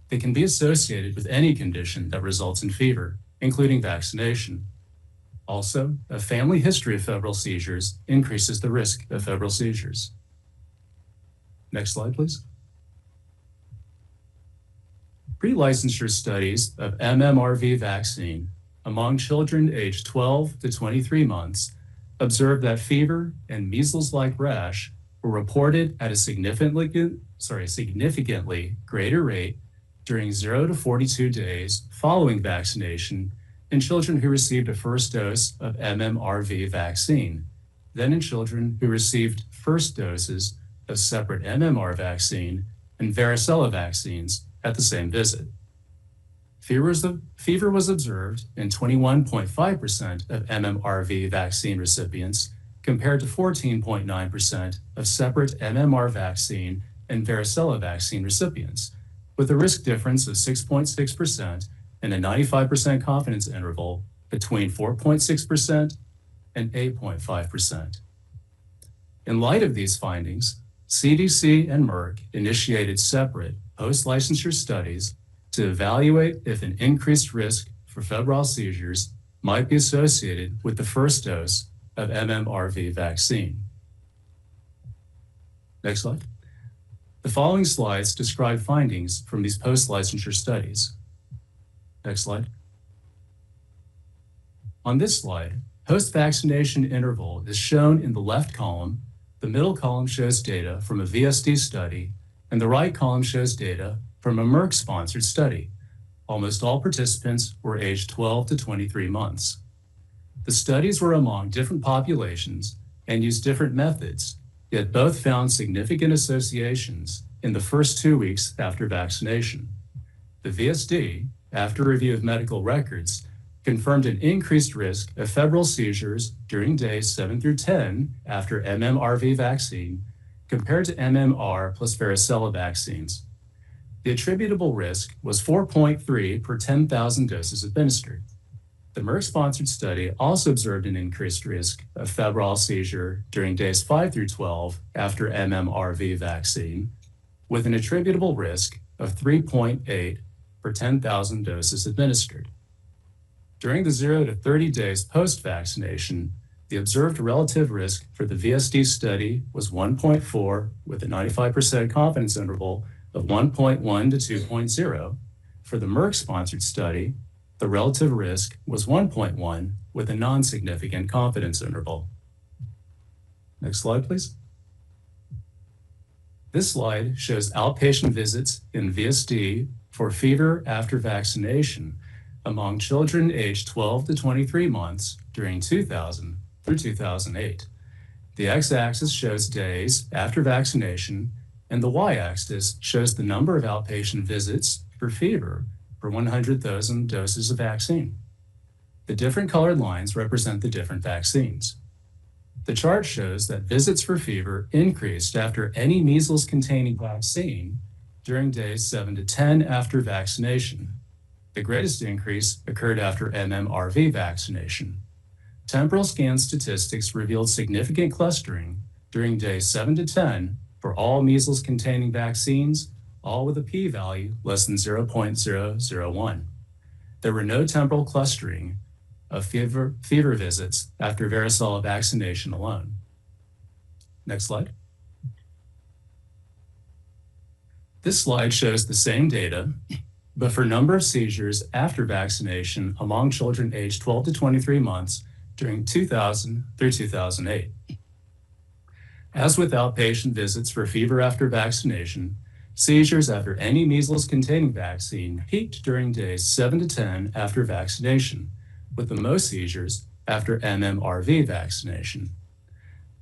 They can be associated with any condition that results in fever, including vaccination. Also, a family history of febrile seizures increases the risk of febrile seizures. Next slide, please. Pre-licensure studies of MMRV vaccine among children aged 12 to 23 months observed that fever and measles-like rash were reported at a significantly greater rate during 0 to 42 days following vaccination in children who received a first dose of MMRV vaccine than in children who received first doses of separate MMR vaccine and varicella vaccines at the same visit. Fever was observed in 21.5% of MMRV vaccine recipients compared to 14.9% of separate MMR vaccine and varicella vaccine recipients, with a risk difference of 6.6% and a 95% confidence interval between 4.6% and 8.5%. In light of these findings, CDC and Merck initiated separate post-licensure studies to evaluate if an increased risk for febrile seizures might be associated with the first dose of MMRV vaccine. Next slide. The following slides describe findings from these post-licensure studies. Next slide. On this slide, post-vaccination interval is shown in the left column. The middle column shows data from a VSD study, and the right column shows data from a Merck-sponsored study. Almost all participants were aged 12 to 23 months. The studies were among different populations and used different methods, yet both found significant associations in the first 2 weeks after vaccination. The VSD, after review of medical records, confirmed an increased risk of febrile seizures during days 7 through 10 after MMRV vaccine compared to MMR plus varicella vaccines. The attributable risk was 4.3 per 10,000 doses administered. The Merck-sponsored study also observed an increased risk of febrile seizure during days 5 through 12 after MMRV vaccine, with an attributable risk of 3.8 per 10,000 doses administered. During the 0 to 30 days post-vaccination, the observed relative risk for the VSD study was 1.4 with a 95% confidence interval of 1.1 to 2.0. For the Merck-sponsored study, the relative risk was 1.1 with a non-significant confidence interval. Next slide, please. This slide shows outpatient visits in VSD for fever after vaccination among children aged 12 to 23 months during 2000 through 2008. The x-axis shows days after vaccination, and the y-axis shows the number of outpatient visits for fever per 100,000 doses of vaccine. The different colored lines represent the different vaccines. The chart shows that visits for fever increased after any measles-containing vaccine during days 7 to 10 after vaccination. The greatest increase occurred after MMRV vaccination. Temporal scan statistics revealed significant clustering during days 7 to 10 for all measles-containing vaccines, all with a p-value less than 0.001. There were no temporal clustering of fever visits after varicella vaccination alone. Next slide. This slide shows the same data, but for number of seizures after vaccination among children aged 12 to 23 months during 2000 through 2008. As with outpatient visits for fever after vaccination, seizures after any measles-containing vaccine peaked during days 7 to 10 after vaccination, with the most seizures after MMRV vaccination.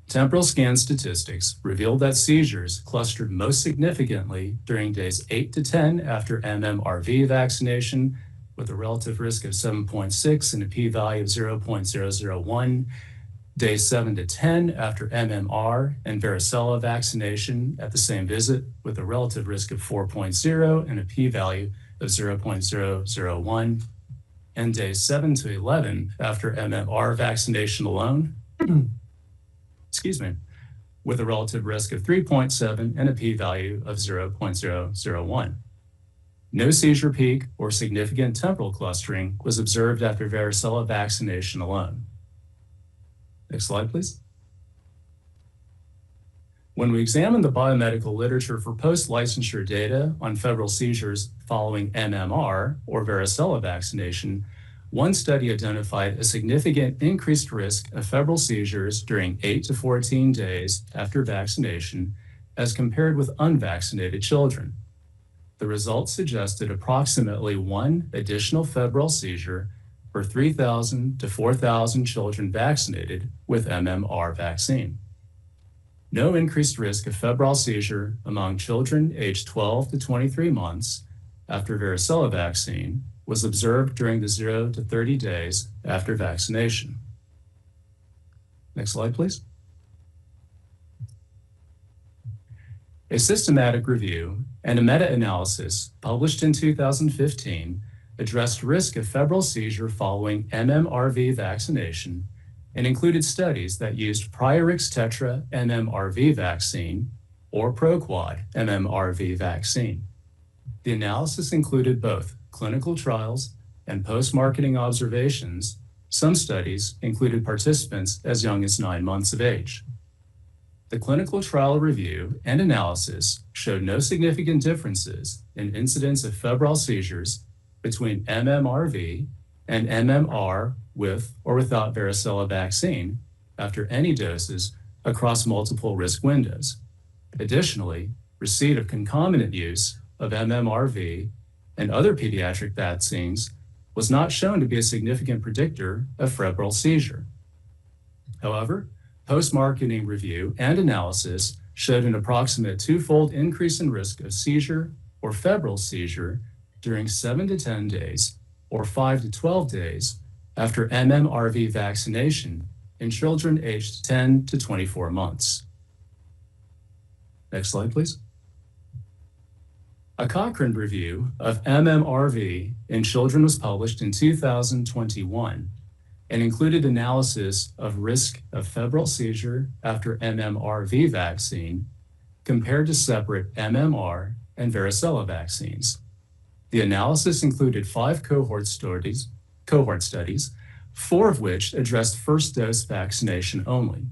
Temporal scan statistics revealed that seizures clustered most significantly during days 8 to 10 after MMRV vaccination, with a relative risk of 7.6 and a p-value of 0.001, days 7 to 10 after MMR and varicella vaccination at the same visit, with a relative risk of 4.0 and a p-value of 0.001, and days 7 to 11 after MMR vaccination alone, with a relative risk of 3.7 and a p-value of 0.001. No seizure peak or significant temporal clustering was observed after varicella vaccination alone. Next slide, please. When we examine the biomedical literature for post-licensure data on febrile seizures following MMR or varicella vaccination, one study identified a significant increased risk of febrile seizures during 8 to 14 days after vaccination as compared with unvaccinated children. The results suggested approximately one additional febrile seizure for 3,000 to 4,000 children vaccinated with MMR vaccine. No increased risk of febrile seizure among children aged 12 to 23 months after varicella vaccine was observed during the 0 to 30 days after vaccination. Next slide, please. A systematic review and a meta-analysis published in 2015 addressed risk of febrile seizure following MMRV vaccination and included studies that used Priorix Tetra MMRV vaccine or Proquad MMRV vaccine. The analysis included both clinical trials and post-marketing observations. Some studies included participants as young as 9 months of age. The clinical trial review and analysis showed no significant differences in incidence of febrile seizures between MMRV and MMR with or without varicella vaccine after any doses across multiple risk windows. Additionally, receipt of concomitant use of MMRV and other pediatric vaccines was not shown to be a significant predictor of febrile seizure. However, post-marketing review and analysis showed an approximate twofold increase in risk of seizure or febrile seizure during 7 to 10 days or 5 to 12 days after MMRV vaccination in children aged 10 to 24 months. Next slide, please. A Cochrane review of MMRV in children was published in 2021 and included analysis of risk of febrile seizure after MMRV vaccine compared to separate MMR and varicella vaccines. The analysis included 5 cohort studies, 4 of which addressed first dose vaccination only.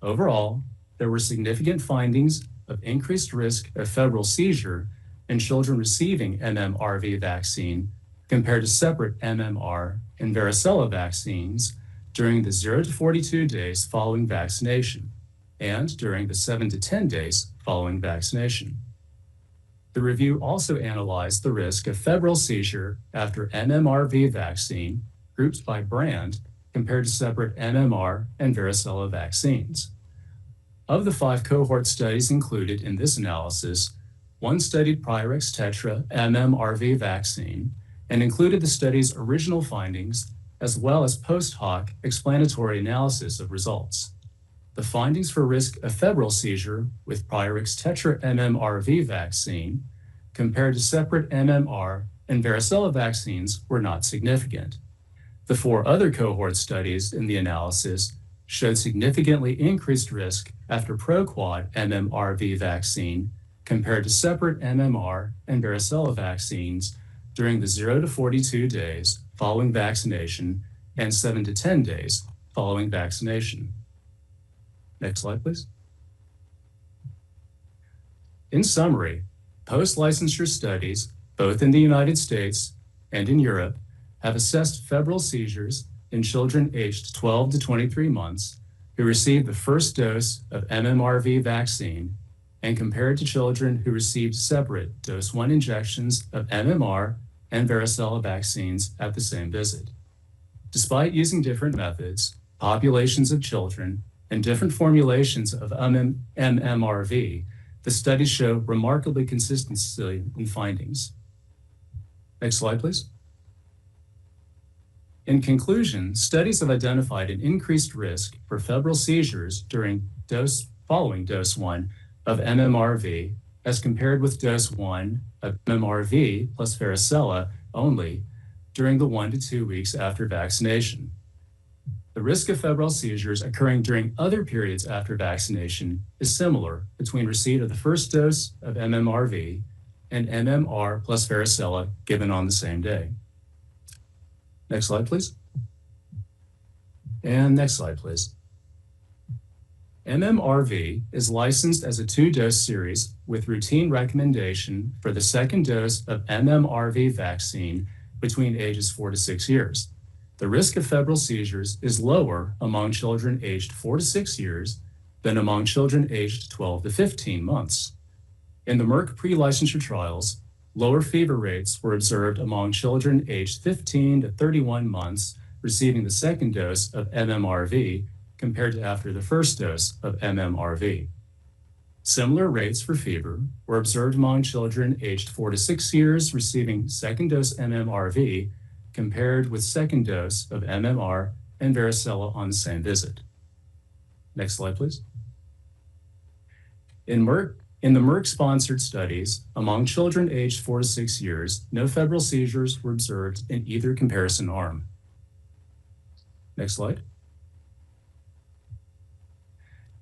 Overall, there were significant findings of increased risk of febrile seizure in children receiving MMRV vaccine compared to separate MMR and varicella vaccines during the 0 to 42 days following vaccination and during the 7 to 10 days following vaccination. The review also analyzed the risk of febrile seizure after MMRV vaccine grouped by brand compared to separate MMR and varicella vaccines. Of the 5 cohort studies included in this analysis, 1 studied Priorex Tetra MMRV vaccine and included the study's original findings as well as post hoc explanatory analysis of results. The findings for risk of febrile seizure with Priorex Tetra MMRV vaccine compared to separate MMR and varicella vaccines were not significant. The 4 other cohort studies in the analysis showed significantly increased risk after Pro-Quad MMRV vaccine compared to separate MMR and varicella vaccines during the 0 to 42 days following vaccination and 7 to 10 days following vaccination. Next slide, please. In summary, post-licensure studies, both in the United States and in Europe, have assessed febrile seizures in children aged 12 to 23 months who received the first dose of MMRV vaccine and compared to children who received separate dose 1 injections of MMR and varicella vaccines at the same visit. Despite using different methods, populations of children, and different formulations of MMRV, the studies show remarkably consistency in findings. Next slide, please. In conclusion, studies have identified an increased risk for febrile seizures following dose 1 of MMRV as compared with dose 1 of MMRV plus varicella only during the 1 to 2 weeks after vaccination. The risk of febrile seizures occurring during other periods after vaccination is similar between receipt of the first dose of MMRV and MMR plus varicella given on the same day. Next slide, please. And next slide, please. MMRV is licensed as a 2-dose series with routine recommendation for the second dose of MMRV vaccine between ages 4 to 6 years. The risk of febrile seizures is lower among children aged 4 to 6 years than among children aged 12 to 15 months. In the Merck pre-licensure trials, lower fever rates were observed among children aged 15 to 31 months receiving the second dose of MMRV compared to after the first dose of MMRV. Similar rates for fever were observed among children aged 4 to 6 years receiving second dose MMRV compared with second dose of MMR and varicella on the same visit. Next slide, please. In the Merck-sponsored studies, among children aged 4 to 6 years, no febrile seizures were observed in either comparison arm. Next slide.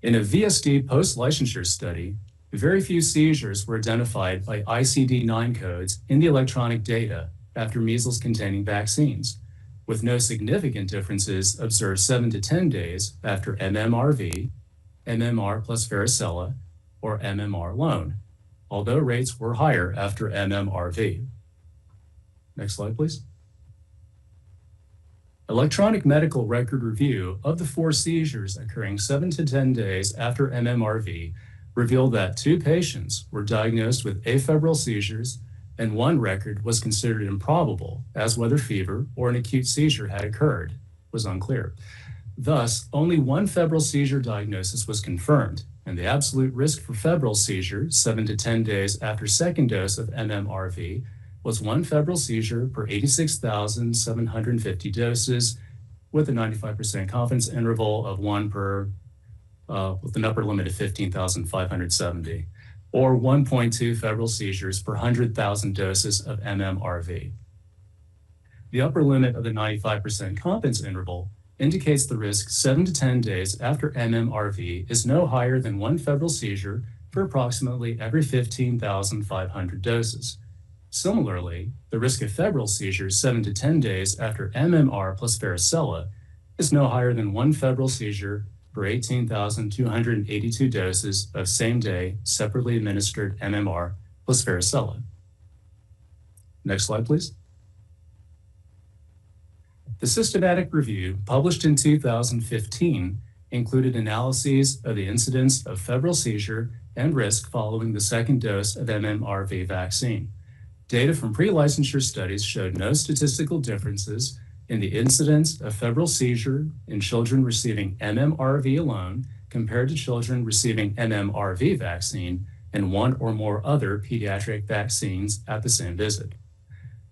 In a VSD post-licensure study, very few seizures were identified by ICD-9 codes in the electronic data after measles-containing vaccines, with no significant differences observed 7 to 10 days after MMRV, MMR plus varicella, or MMR alone, although rates were higher after MMRV. Next slide, please. Electronic medical record review of the 4 seizures occurring 7 to 10 days after MMRV revealed that 2 patients were diagnosed with afebrile seizures and 1 record was considered improbable as whether fever or an acute seizure had occurred was unclear. Thus, only 1 febrile seizure diagnosis was confirmed, and the absolute risk for febrile seizure 7 to 10 days after second dose of MMRV was 1 febrile seizure per 86,750 doses with a 95% confidence interval of 1 per, with an upper limit of 15,570, or 1.2 febrile seizures per 100,000 doses of MMRV. The upper limit of the 95% confidence interval indicates the risk 7 to 10 days after MMRV is no higher than 1 febrile seizure for approximately every 15,500 doses. Similarly, the risk of febrile seizures 7 to 10 days after MMR plus varicella is no higher than 1 febrile seizure per 18,282 doses of same-day separately administered MMR plus varicella. Next slide, please. The systematic review published in 2015 included analyses of the incidence of febrile seizure and risk following the second dose of MMRV vaccine. Data from pre-licensure studies showed no statistical differences in the incidence of febrile seizure in children receiving MMRV alone compared to children receiving MMRV vaccine and one or more other pediatric vaccines at the same visit.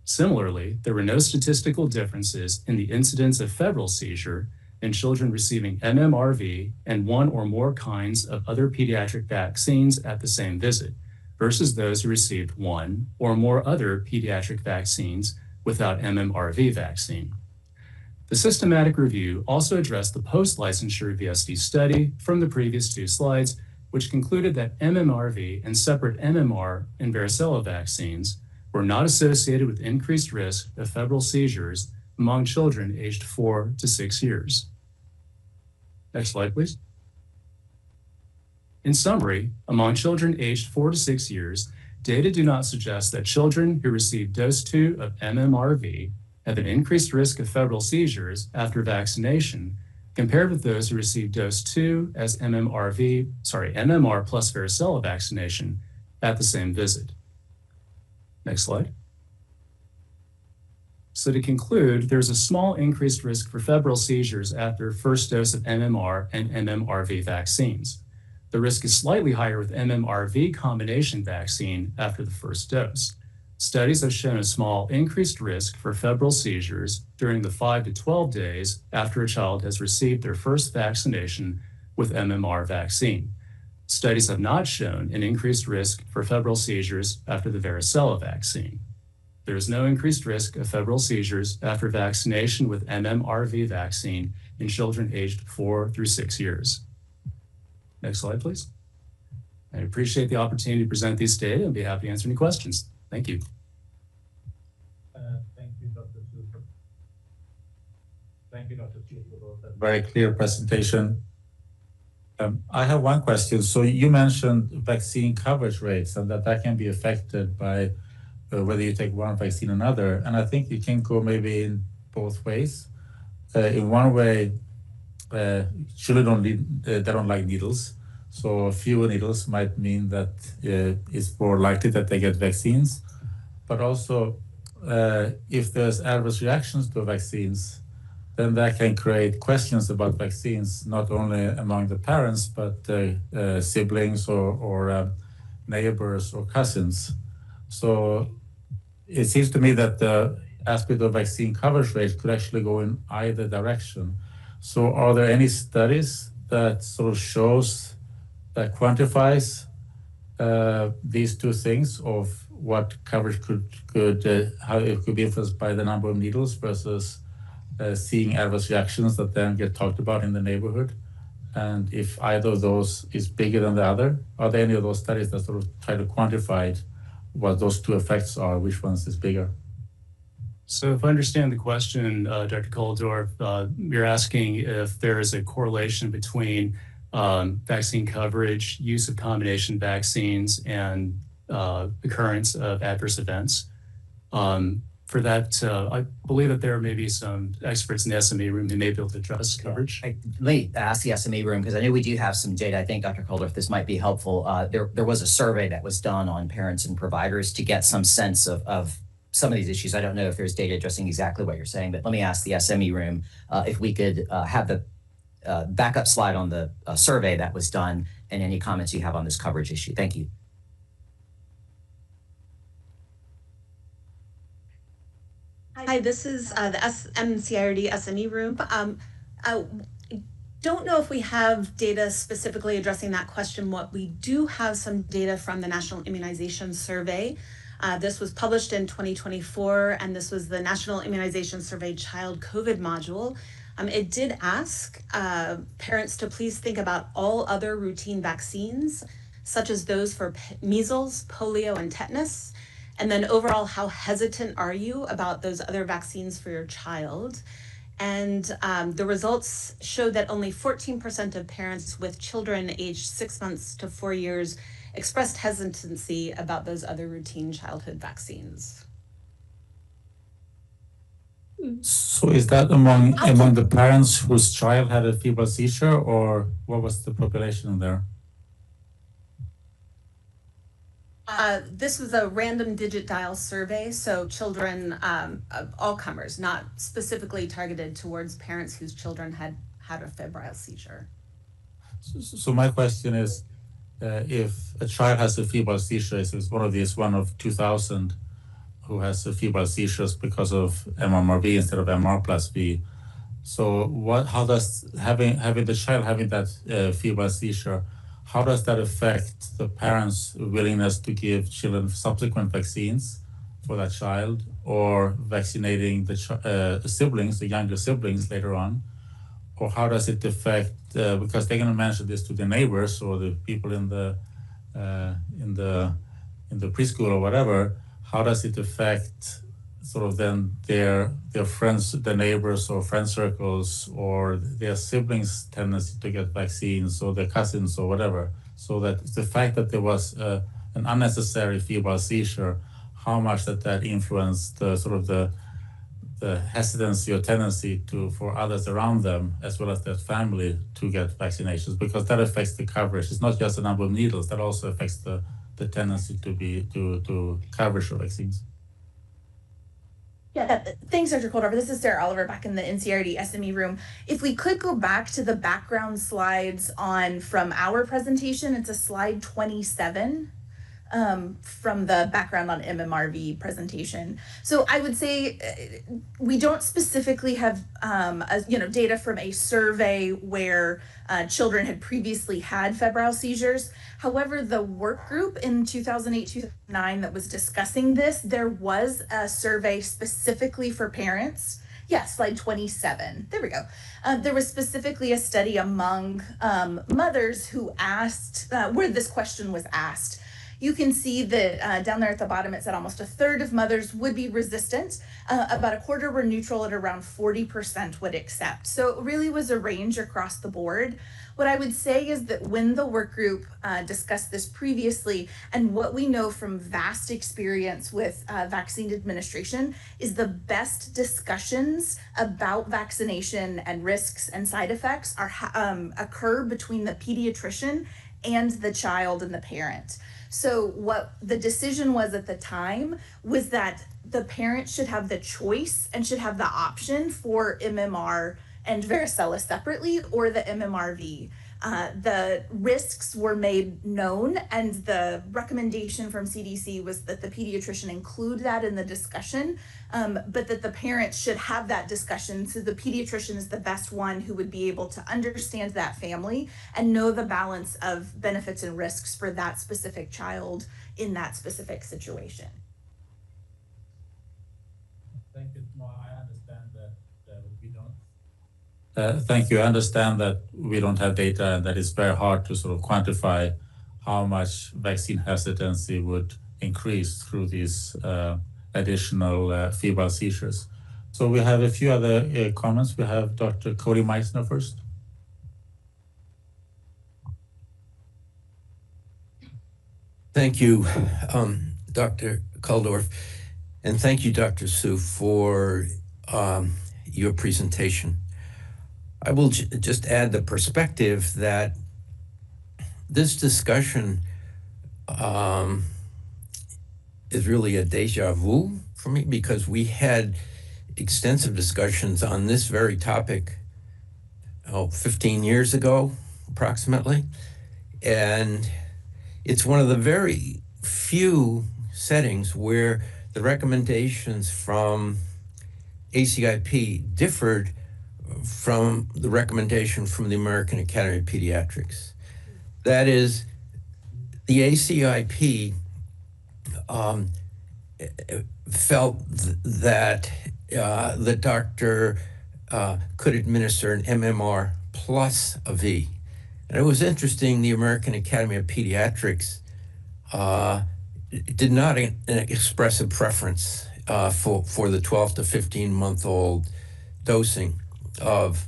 Similarly, there were no statistical differences in the incidence of febrile seizure in children receiving MMRV and one or more kinds of other pediatric vaccines at the same visit versus those who received one or more other pediatric vaccines without MMRV vaccine. The systematic review also addressed the post-licensure VSD study from the previous two slides, which concluded that MMRV and separate MMR and varicella vaccines were not associated with increased risk of febrile seizures among children aged 4 to 6 years. Next slide, please. In summary, among children aged 4 to 6 years, data do not suggest that children who receive dose 2 of MMRV have an increased risk of febrile seizures after vaccination compared with those who received dose 2 as MMR plus varicella vaccination at the same visit. Next slide. So to conclude, there's a small increased risk for febrile seizures after first dose of MMR and MMRV vaccines. The risk is slightly higher with MMRV combination vaccine after the first dose. Studies have shown a small increased risk for febrile seizures during the 5 to 12 days after a child has received their first vaccination with MMR vaccine. Studies have not shown an increased risk for febrile seizures after the varicella vaccine. There is no increased risk of febrile seizures after vaccination with MMRV vaccine in children aged 4 through 6 years. Next slide, please. I appreciate the opportunity to present these data and be happy to answer any questions. Thank you. Thank you, Dr. Super. Thank you, Dr. Super, for that very clear presentation. I have one question. So you mentioned vaccine coverage rates and that can be affected by whether you take one vaccine or another. And I think you can go maybe in both ways. In one way, children they don't like needles. So fewer needles might mean that it's more likely that they get vaccines. But also, if there's adverse reactions to vaccines, then that can create questions about vaccines, not only among the parents, but siblings or neighbors or cousins. So it seems to me that the aspect of vaccine coverage rate could actually go in either direction. So are there any studies that sort of shows, that quantifies these two things of what coverage could how it could be influenced by the number of needles versus seeing adverse reactions that then get talked about in the neighborhood? And if either of those is bigger than the other, are there any of those studies that sort of try to quantify what those two effects are, which ones is bigger? So if I understand the question, Dr. Koldorf, you're asking if there is a correlation between vaccine coverage, use of combination vaccines, and occurrence of adverse events. For that, I believe that there may be some experts in the SME room who may be able to address coverage. Let me ask the SME room, because I know we do have some data. I think, Dr. Koldorf, this might be helpful. There was a survey that was done on parents and providers to get some sense of some of these issues. I don't know if there's data addressing exactly what you're saying, but let me ask the SME room if we could have the backup slide on the survey that was done and any comments you have on this coverage issue. Thank you. Hi, this is the MCIRD SME room. I don't know if we have data specifically addressing that question. What we do have some data from the National Immunization Survey. This was published in 2024, and this was the National Immunization Survey Child COVID module. It did ask parents to please think about all other routine vaccines, such as those for measles, polio, and tetanus. And then overall, how hesitant are you about those other vaccines for your child? And the results showed that only 14% of parents with children aged 6 months to 4 years expressed hesitancy about those other routine childhood vaccines. So is that among the parents whose child had a febrile seizure, or what was the population there? This was a random digit dial survey, so children, all comers, not specifically targeted towards parents whose children had a febrile seizure. So my question is, if a child has a febrile seizure, is one of these one of 2,000 who has a febrile seizures because of MMRV instead of MR plus V. So how does having the child having that febrile seizure, how does that affect the parents' willingness to give children subsequent vaccines for that child, or vaccinating the siblings, the younger siblings later on? Or how does it affect, because they're going to mention this to the neighbors or the people in the preschool or whatever, how does it affect sort of then their friends, the neighbors or friend circles, or their siblings' tendency to get vaccines, or their cousins or whatever? So that the fact that there was an unnecessary febrile seizure, how much that influenced the hesitancy or tendency for others around them, as well as their family, to get vaccinations, because that affects the coverage. It's not just the number of needles, that also affects the tendency to coverage of vaccines. Yeah, thanks, Dr. Koldorfer. This is Sarah Oliver back in the NCRD SME room. If we could go back to the background slides from our presentation, it's a slide 27. From the background on MMRV presentation. So I would say we don't specifically have data from a survey where children had previously had febrile seizures. However, the work group in 2008-2009 that was discussing this, there was a survey specifically for parents. Yes, slide 27. There we go. There was specifically a study among mothers who asked, where this question was asked. You can see that down there at the bottom, it said almost a third of mothers would be resistant. About a quarter were neutral, and around 40% would accept. So it really was a range across the board. What I would say is that when the work group discussed this previously, and what we know from vast experience with vaccine administration, is the best discussions about vaccination and risks and side effects occur between the pediatrician and the child and the parent. So what the decision was at the time was that the parent should have the choice and should have the option for MMR and varicella separately, or the MMRV. The risks were made known, and the recommendation from CDC was that the pediatrician include that in the discussion, but that the parents should have that discussion. So the pediatrician is the best one who would be able to understand that family and know the balance of benefits and risks for that specific child in that specific situation. Thank you. No, I understand that we don't. Thank you. I understand that we don't have data, and that it's very hard to sort of quantify how much vaccine hesitancy would increase through these additional febrile seizures. So we have a few other comments. We have Dr. Cody Meissner first. Thank you, Dr. Koldorf, and thank you, Dr. Su, for your presentation. I will just add the perspective that this discussion is really a deja vu for me, because we had extensive discussions on this very topic 15 years ago, approximately. And it's one of the very few settings where the recommendations from ACIP differed from the recommendation from the American Academy of Pediatrics. That is, the ACIP felt that the doctor could administer an MMR plus a V. And it was interesting, the American Academy of Pediatrics did not express a preference for the 12 to 15-month-old dosing of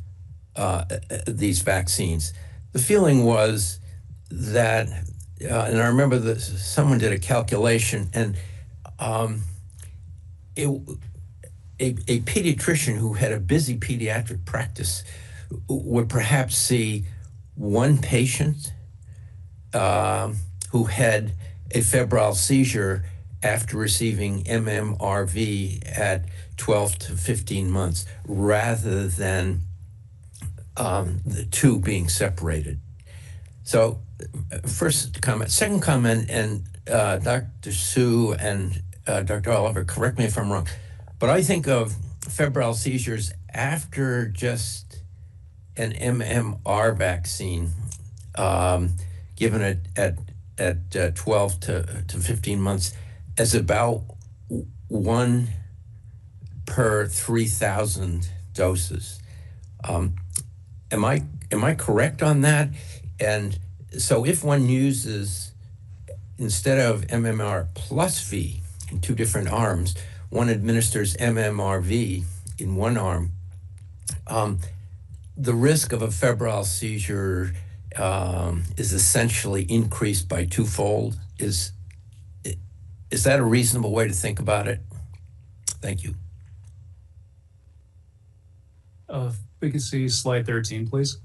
these vaccines. The feeling was that, and I remember that someone did a calculation, and a pediatrician who had a busy pediatric practice would perhaps see one patient who had a febrile seizure after receiving MMRV at 12 to 15 months, rather than the two being separated. So, first comment. Second comment, and Dr. Sue and Dr. Oliver, correct me if I'm wrong, but I think of febrile seizures after just an MMR vaccine given at 12 to 15 months as about 1 per 3,000 doses. Am I correct on that? And so if one uses, instead of MMR plus V in 2 different arms, one administers MMRV in one arm, the risk of a febrile seizure is essentially increased by 2-fold. Is that a reasonable way to think about it? Thank you. We can see slide 13, please.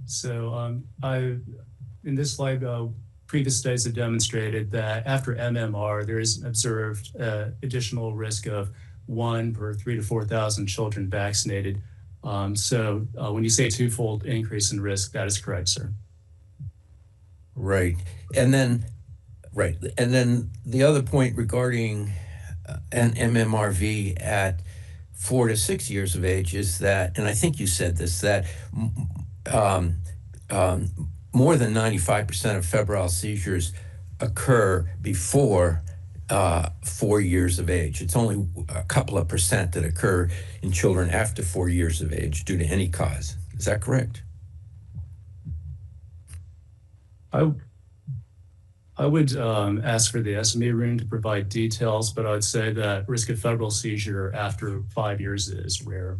So in this slide, previous studies have demonstrated that after MMR, there is observed additional risk of 1 per 3,000 to 4,000 children vaccinated. So when you say 2-fold increase in risk, that is correct, sir. Right. And then the other point regarding an MMRV at 4 to 6 years of age is that, and I think you said this, that more than 95% of febrile seizures occur before 4 years of age. It's only a couple of percent that occur in children after 4 years of age due to any cause. Is that correct? I would ask for the SME room to provide details, but I would say that risk of febrile seizure after 5 years is rare.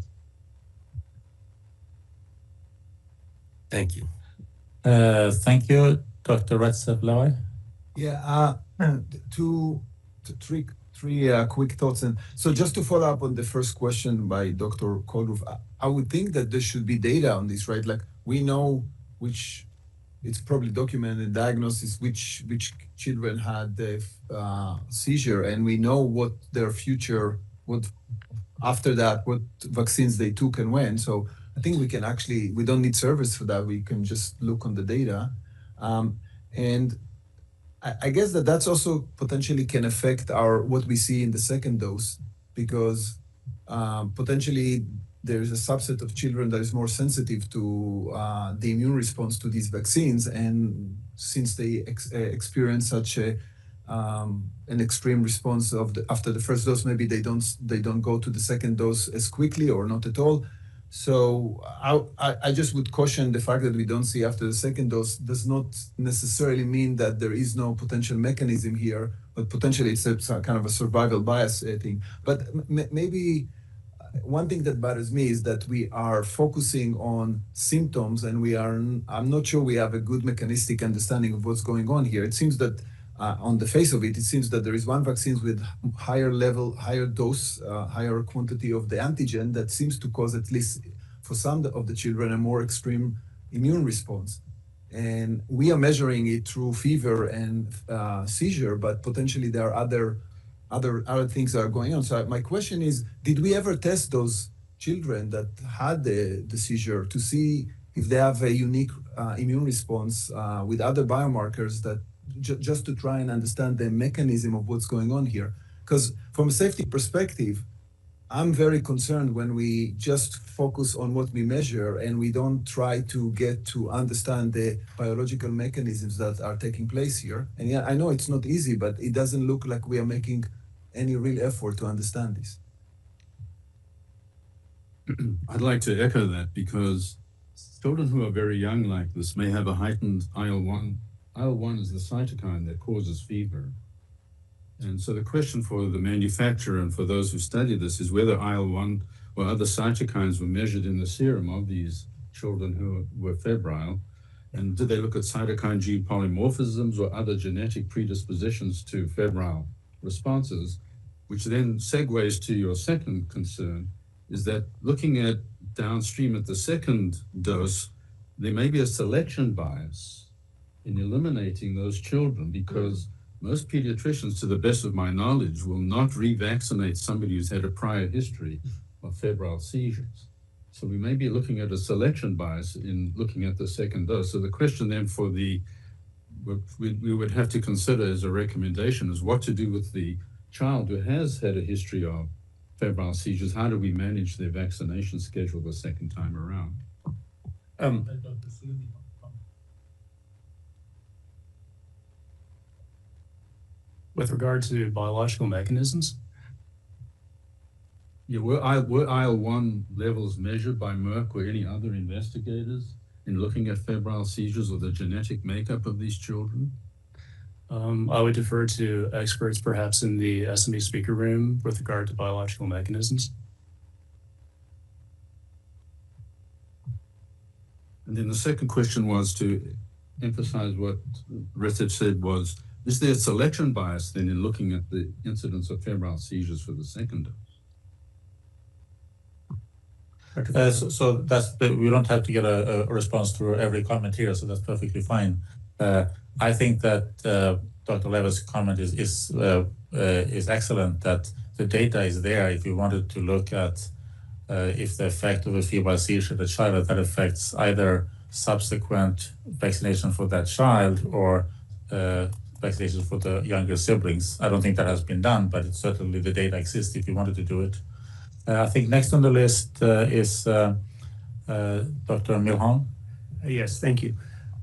Thank you. Thank you, Dr. Retzef-Lawai. Yeah, three quick thoughts. And so just to follow up on the first question by Dr. Koldruf, I would think that there should be data on this, right? Like we know which, it's probably documented diagnosis, which children had the seizure, and we know what their future, what after that, what vaccines they took and when. So I think we can actually, we don't need service for that. We can just look on the data. And I guess that's also potentially can affect what we see in the second dose, because potentially there's a subset of children that is more sensitive to the immune response to these vaccines. And since they experience such an extreme response after the first dose, maybe they don't go to the second dose as quickly or not at all. So I just would caution the fact that we don't see after the second dose does not necessarily mean that there is no potential mechanism here, but potentially it's a kind of a survival bias thing. But maybe one thing that bothers me is that we are focusing on symptoms, and I'm not sure we have a good mechanistic understanding of what's going on here. It seems that on the face of it, it seems that there is one vaccine with higher level, higher dose, higher quantity of the antigen that seems to cause, at least for some of the children, a more extreme immune response. And we are measuring it through fever and seizure, but potentially there are other things that are going on. So my question is, did we ever test those children that had the seizure to see if they have a unique immune response with other biomarkers that just to try and understand the mechanism of what's going on here? Because from a safety perspective, I'm very concerned when we just focus on what we measure and we don't try to get to understand the biological mechanisms that are taking place here. And yeah, I know it's not easy, but it doesn't look like we are making any real effort to understand this. I'd like to echo that, because children who are very young like this may have a heightened IL-1. IL-1 is the cytokine that causes fever. And so the question for the manufacturer and for those who study this is whether IL-1 or other cytokines were measured in the serum of these children who were febrile. And did they look at cytokine gene polymorphisms or other genetic predispositions to febrile responses, which then segues to your second concern, is that looking at downstream at the second dose, there may be a selection bias in eliminating those children, because most pediatricians, to the best of my knowledge, will not revaccinate somebody who's had a prior history of febrile seizures. So we may be looking at a selection bias in looking at the second dose. So the question then for what we would have to consider as a recommendation is what to do with the child who has had a history of febrile seizures. How do we manage their vaccination schedule the second time around? With regard to biological mechanisms? Yeah, were IL-1 levels measured by Merck or any other investigators in looking at febrile seizures or the genetic makeup of these children? I would defer to experts perhaps in the SME speaker room with regard to biological mechanisms. And then the second question was to emphasize what Richard said was, is there a selection bias then in looking at the incidence of febrile seizures for the second dose? So that's we don't have to get a response to every comment here, so that's perfectly fine. I think that Dr. Lever's comment is excellent. That the data is there. If you wanted to look at if the effect of a febrile seizure in the child that affects either subsequent vaccination for that child or vaccination for the younger siblings. I don't think that has been done, but it's certainly the data exists if you wanted to do it. I think next on the list is Dr. Milhon. Yes, thank you.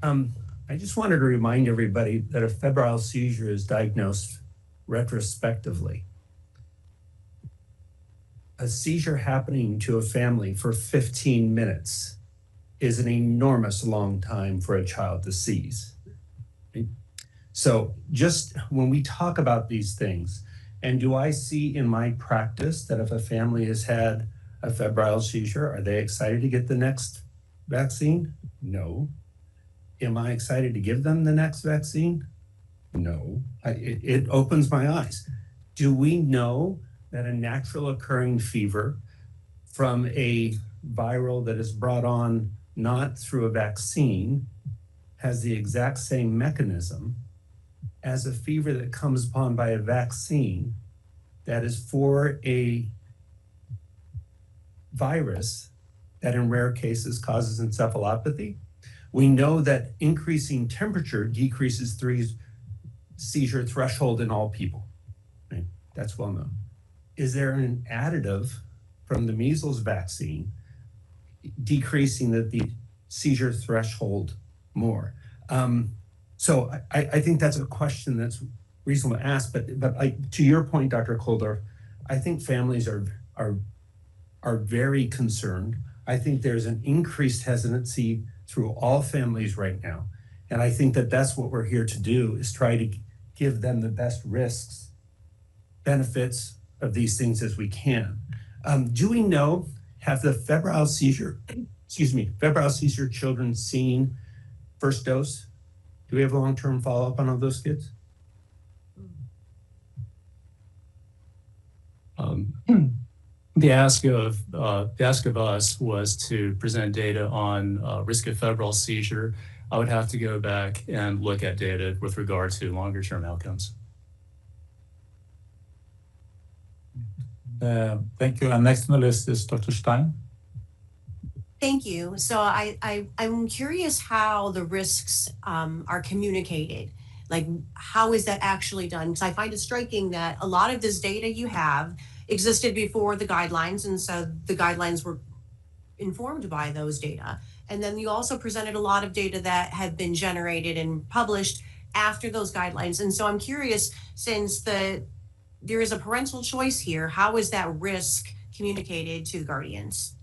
I just wanted to remind everybody that a febrile seizure is diagnosed retrospectively. A seizure happening to a family for 15 minutes is an enormous long time for a child to seize. So just when we talk about these things, and do I see in my practice that if a family has had a febrile seizure, are they excited to get the next vaccine? No. Am I excited to give them the next vaccine? No. It opens my eyes. Do we know that a natural occurring fever from a viral that is brought on not through a vaccine has the exact same mechanism as a fever that comes upon by a vaccine that is for a virus that in rare cases causes encephalopathy? We know that increasing temperature decreases the seizure threshold in all people. Right? That's well known. Is there an additive from the measles vaccine decreasing the seizure threshold more? So I think that's a question that's reasonable to ask, but to your point, Dr. Koldorf, I think families are very concerned. I think there's an increased hesitancy through all families right now. And I think that that's what we're here to do, is try to give them the best risks, benefits of these things as we can. Do we know, have the febrile seizure children seen first dose? Do we have a long-term follow-up on all those kids? The ask of us was to present data on risk of febrile seizure. I would have to go back and look at data with regard to longer-term outcomes. Thank you. And next on the list is Dr. Stein. Thank you. So I'm curious how the risks are communicated. Like, how is that actually done? Because I find it striking that a lot of this data you have existed before the guidelines, and so the guidelines were informed by those data. And then you also presented a lot of data that had been generated and published after those guidelines. And so I'm curious, since there is a parental choice here, how is that risk communicated to the guardians?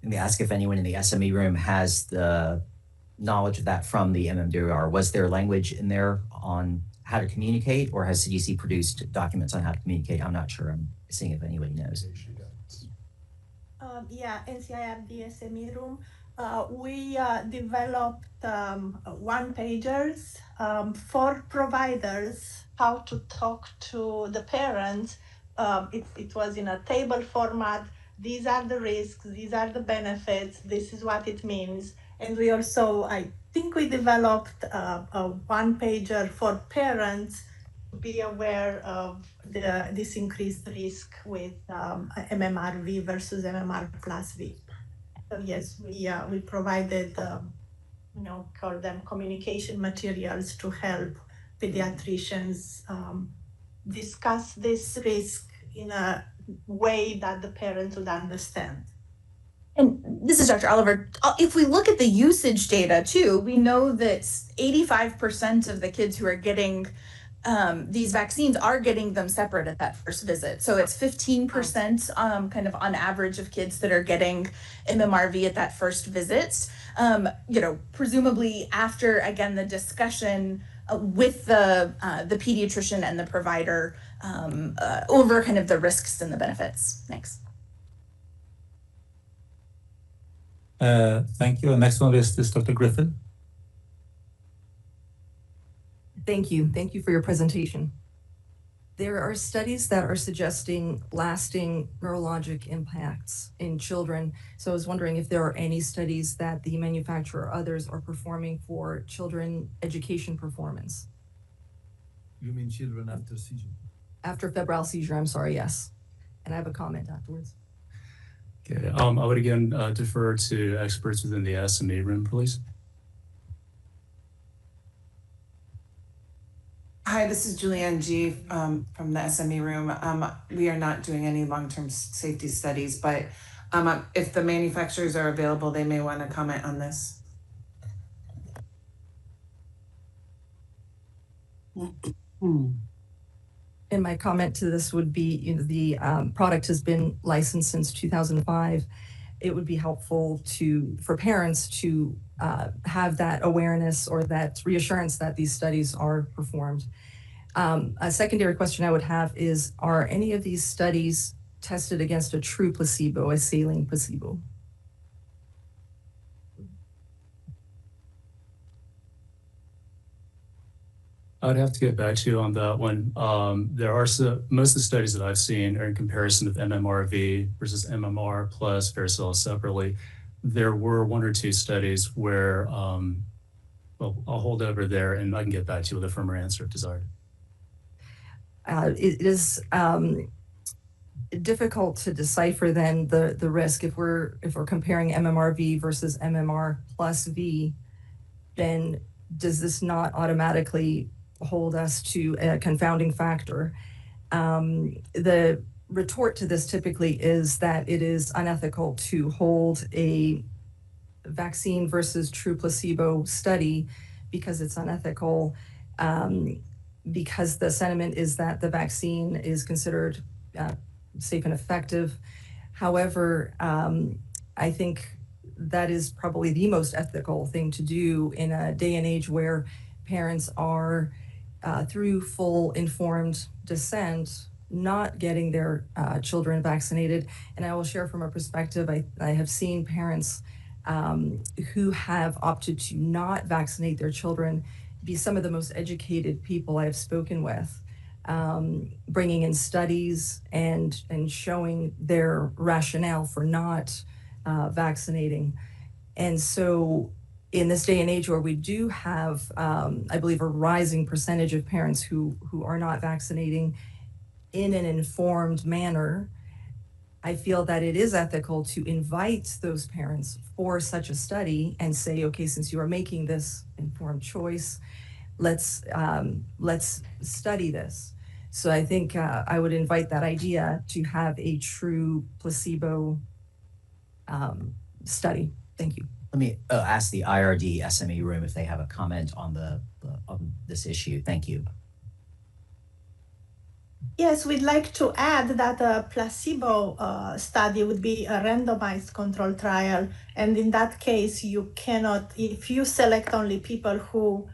Let me ask if anyone in the SME room has the knowledge of that from the MMDR. Was there language in there on how to communicate, or has CDC produced documents on how to communicate? I'm not sure. I'm seeing if anybody knows. Yeah, NCIRD SME room. We developed one-pagers for providers, how to talk to the parents. It was in a table format. These are the risks, these are the benefits, this is what it means. And we also, I think we developed a one-pager for parents be aware of this increased risk with MMRV versus MMR plus V. So yes, we provided, call them communication materials to help pediatricians discuss this risk in a way that the parents would understand. And this is Dr. Oliver. If we look at the usage data too, we know that 85% of the kids who are getting these vaccines are getting them separate at that first visit. So it's 15% kind of on average of kids that are getting MMRV at that first visit. Presumably after, again, the discussion with the pediatrician and the provider over kind of the risks and the benefits. Thanks. Thank you. Next one is Dr. Griffin. Thank you. Thank you for your presentation. There are studies that are suggesting lasting neurologic impacts in children. So I was wondering if there are any studies that the manufacturer or others are performing for children education performance. You mean children after seizure? After febrile seizure, I'm sorry, yes. And I have a comment afterwards. Okay, I would again defer to experts within the SME room, please. Hi, this is Julianne G. From the SME room. We are not doing any long-term safety studies, but if the manufacturers are available, they may want to comment on this. And my comment to this would be, the product has been licensed since 2005. It would be helpful for parents to have that awareness or that reassurance that these studies are performed. A secondary question I would have is, are any of these studies tested against a true placebo, a saline placebo? I'd have to get back to you on that one. There are most of the studies that I've seen are in comparison of MMRV versus MMR plus varicella separately. There were one or two studies where, well, I'll hold over there and I can get back to you with a firmer answer if desired. It is difficult to decipher then the risk if we're comparing MMRV versus MMR plus V. Then does this not automatically hold us to a confounding factor? The retort to this typically is that it is unethical to hold a vaccine versus true placebo study because it's unethical, because the sentiment is that the vaccine is considered safe and effective. However, I think that is probably the most ethical thing to do in a day and age where parents are, through full informed dissent, not getting their children vaccinated. And I will share from a perspective, I have seen parents who have opted to not vaccinate their children be some of the most educated people I've spoken with, bringing in studies and showing their rationale for not vaccinating. And so in this day and age where we do have, I believe, a rising percentage of parents who are not vaccinating in an informed manner, I feel that it is ethical to invite those parents for such a study and say, okay, since you are making this informed choice, let's study this. So I think I would invite that idea to have a true placebo study. Thank you. Let me ask the IRD SME room if they have a comment on on this issue. Thank you. Yes, we'd like to add that a placebo study would be a randomized control trial. And in that case, you cannot, if you select only people who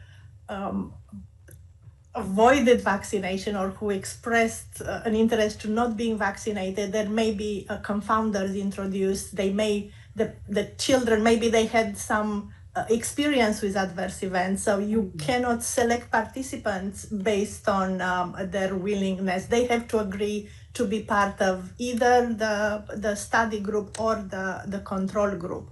avoided vaccination or who expressed an interest to not being vaccinated, there may be confounders introduced. They may, the children, maybe they had some experience with adverse events, so you cannot select participants based on their willingness. They have to agree to be part of either the study group or the control group.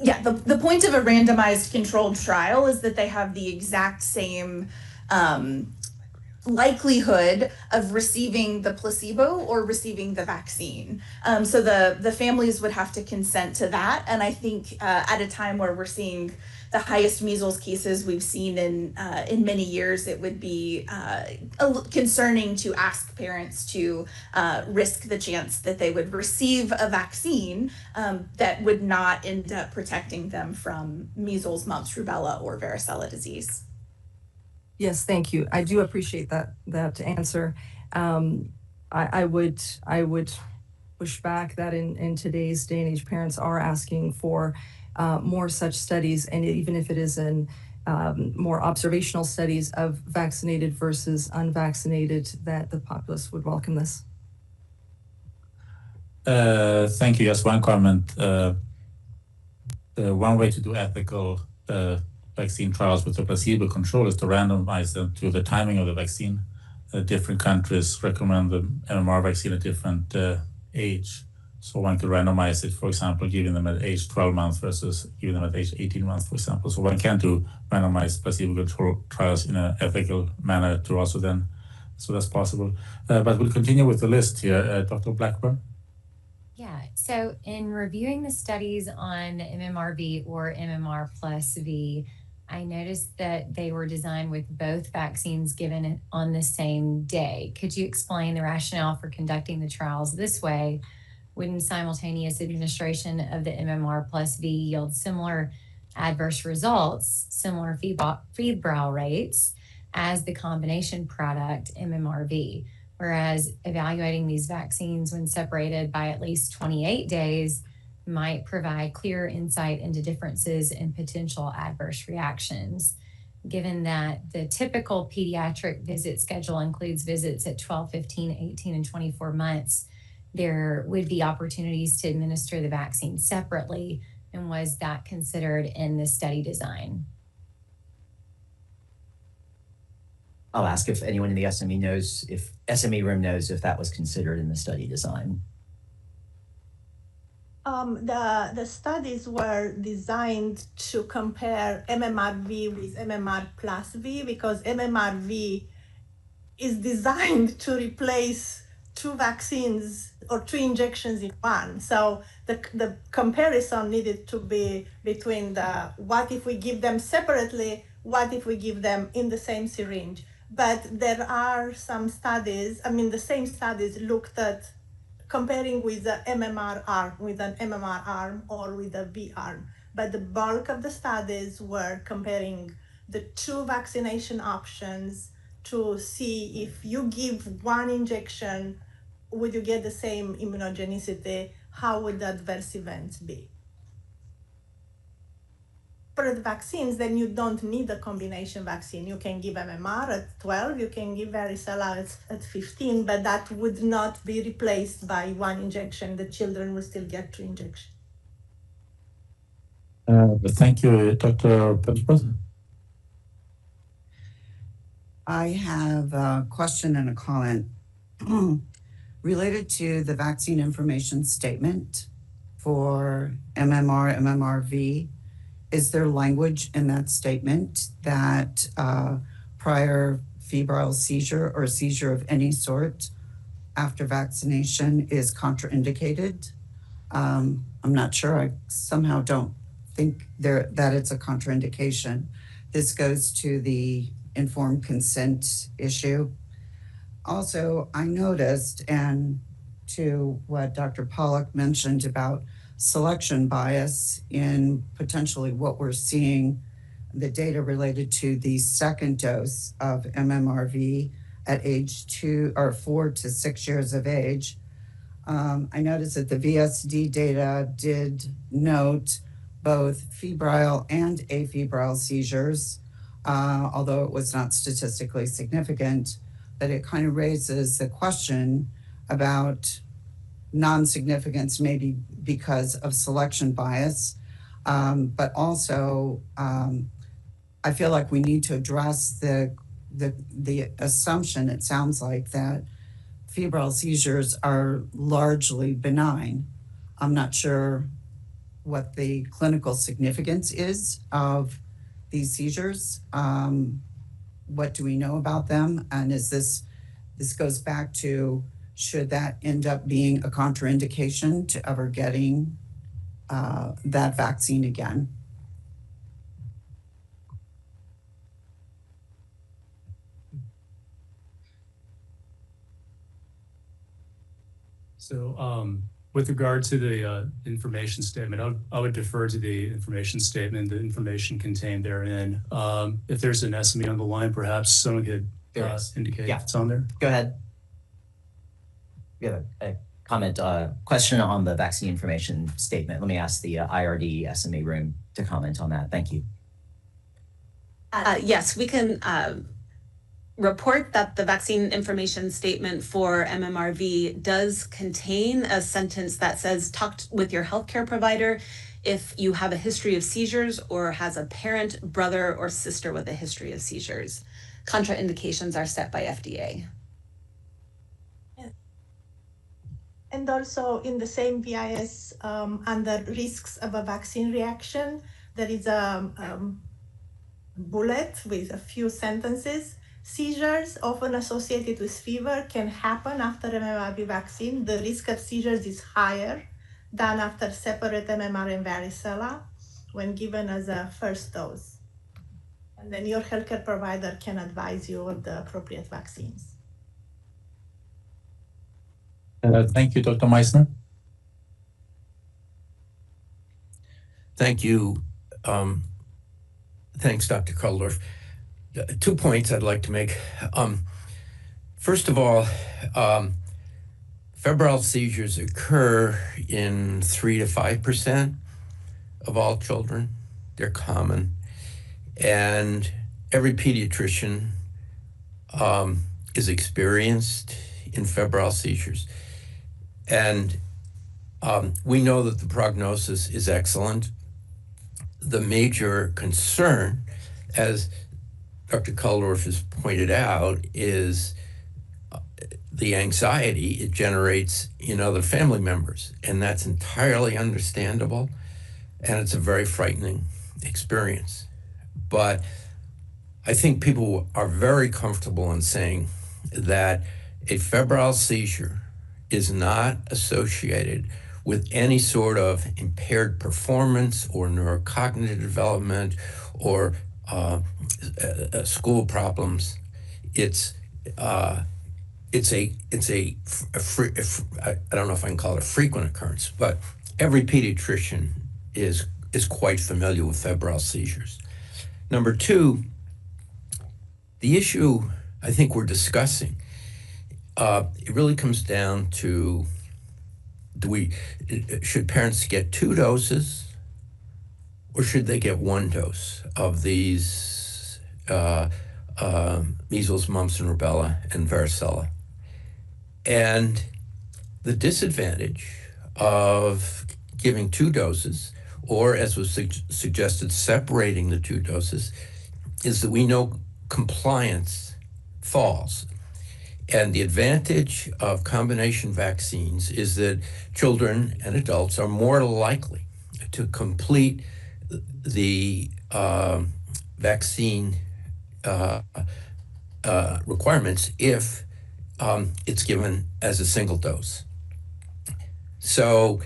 Yeah, the point of a randomized controlled trial is that they have the exact same likelihood of receiving the placebo or receiving the vaccine. So the families would have to consent to that. And I think at a time where we're seeing the highest measles cases we've seen in many years, it would be concerning to ask parents to risk the chance that they would receive a vaccine that would not end up protecting them from measles, mumps, rubella, or varicella disease. Yes, thank you. I do appreciate that answer. I would push back that in today's day and age, parents are asking for more such studies, and even if it is in more observational studies of vaccinated versus unvaccinated, that the populace would welcome this. Thank you. Just one comment. One way to do ethical vaccine trials with a placebo control is to randomize them to the timing of the vaccine. Different countries recommend the MMR vaccine at different age. So one could randomize it, for example, giving them at age 12 months versus giving them at age 18 months, for example. So one can do randomized placebo control trials in an ethical manner to also then, so that's possible. But we'll continue with the list here. Dr. Blackburn? Yeah, so in reviewing the studies on MMRV or MMR plus V, I noticed that they were designed with both vaccines given on the same day. Could you explain the rationale for conducting the trials this way? Wouldn't simultaneous administration of the MMR plus V yield similar adverse results, similar febrile rates as the combination product MMRV? Whereas evaluating these vaccines when separated by at least 28 days might provide clear insight into differences in potential adverse reactions. Given that the typical pediatric visit schedule includes visits at 12, 15, 18, and 24 months, there would be opportunities to administer the vaccine separately. And was that considered in the study design? I'll ask if anyone in the SME knows, if SME room knows if that was considered in the study design. The studies were designed to compare MMRV with MMR plus V because MMRV is designed to replace two vaccines or two injections in one. So the comparison needed to be between the what if we give them separately, what if we give them in the same syringe. But there are some studies, the same studies looked at comparing with the MMR arm, with an MMR arm or with a V arm. But the bulk of the studies were comparing the two vaccination options to see if you give one injection, would you get the same immunogenicity? How would the adverse events be? For the vaccines, then you don't need a combination vaccine. You can give MMR at 12, you can give varicella at 15, but that would not be replaced by one injection. The children will still get two injections. Thank you, Dr. Pemberton. I have a question and a comment related to the vaccine information statement for MMR, MMRV. Is there language in that statement that prior febrile seizure or seizure of any sort after vaccination is contraindicated? I'm not sure. I somehow don't think that it's a contraindication. This goes to the informed consent issue. Also, I noticed, and to what Dr. Pollack mentioned about selection bias in potentially what we're seeing, the data related to the second dose of MMRV at age 4 to 6 years of age. I noticed that the VSD data did note both febrile and afebrile seizures, although it was not statistically significant, but it kind of raises the question about non-significance, maybe because of selection bias, but also I feel like we need to address the assumption, it sounds like, that febrile seizures are largely benign. I'm not sure what the clinical significance is of these seizures, what do we know about them? And this goes back to, should that end up being a contraindication to ever getting that vaccine again? So with regard to the information statement, I would defer to the information statement, the information contained therein. If there's an SME on the line, perhaps someone could indicate if it's on there. Go ahead. We have a comment, question on the vaccine information statement. Let me ask the IRD SME room to comment on that. Thank you. Yes, we can report that the vaccine information statement for MMRV does contain a sentence that says, talk with your healthcare provider if you have a history of seizures or has a parent, brother, or sister with a history of seizures. Contraindications are set by FDA. And also in the same VIS, under risks of a vaccine reaction, there is a bullet with a few sentences. Seizures, often associated with fever, can happen after MMRV vaccine. The risk of seizures is higher than after separate MMR and varicella when given as a first dose. And then your healthcare provider can advise you of the appropriate vaccines. Thank you, Dr. Meissner. Thank you. Thanks, Dr. Kuldorf. 2 points I'd like to make. First of all, febrile seizures occur in 3 to 5% of all children. They're common. And every pediatrician is experienced in febrile seizures. And we know that the prognosis is excellent. The major concern, as Dr. Kuldorf has pointed out, is the anxiety it generates in other family members. And that's entirely understandable. And it's a very frightening experience. But I think people are very comfortable in saying that a febrile seizure is not associated with any sort of impaired performance or neurocognitive development or school problems. It's a I don't know if I can call it a frequent occurrence, but every pediatrician is quite familiar with febrile seizures. Number two, the issue I think we're discussing, it really comes down to, should parents get 2 doses or should they get 1 dose of these measles, mumps, and rubella and varicella? And the disadvantage of giving 2 doses, or as was suggested, separating the 2 doses, is that we know compliance falls. And the advantage of combination vaccines is that children and adults are more likely to complete the vaccine requirements if it's given as a single dose. So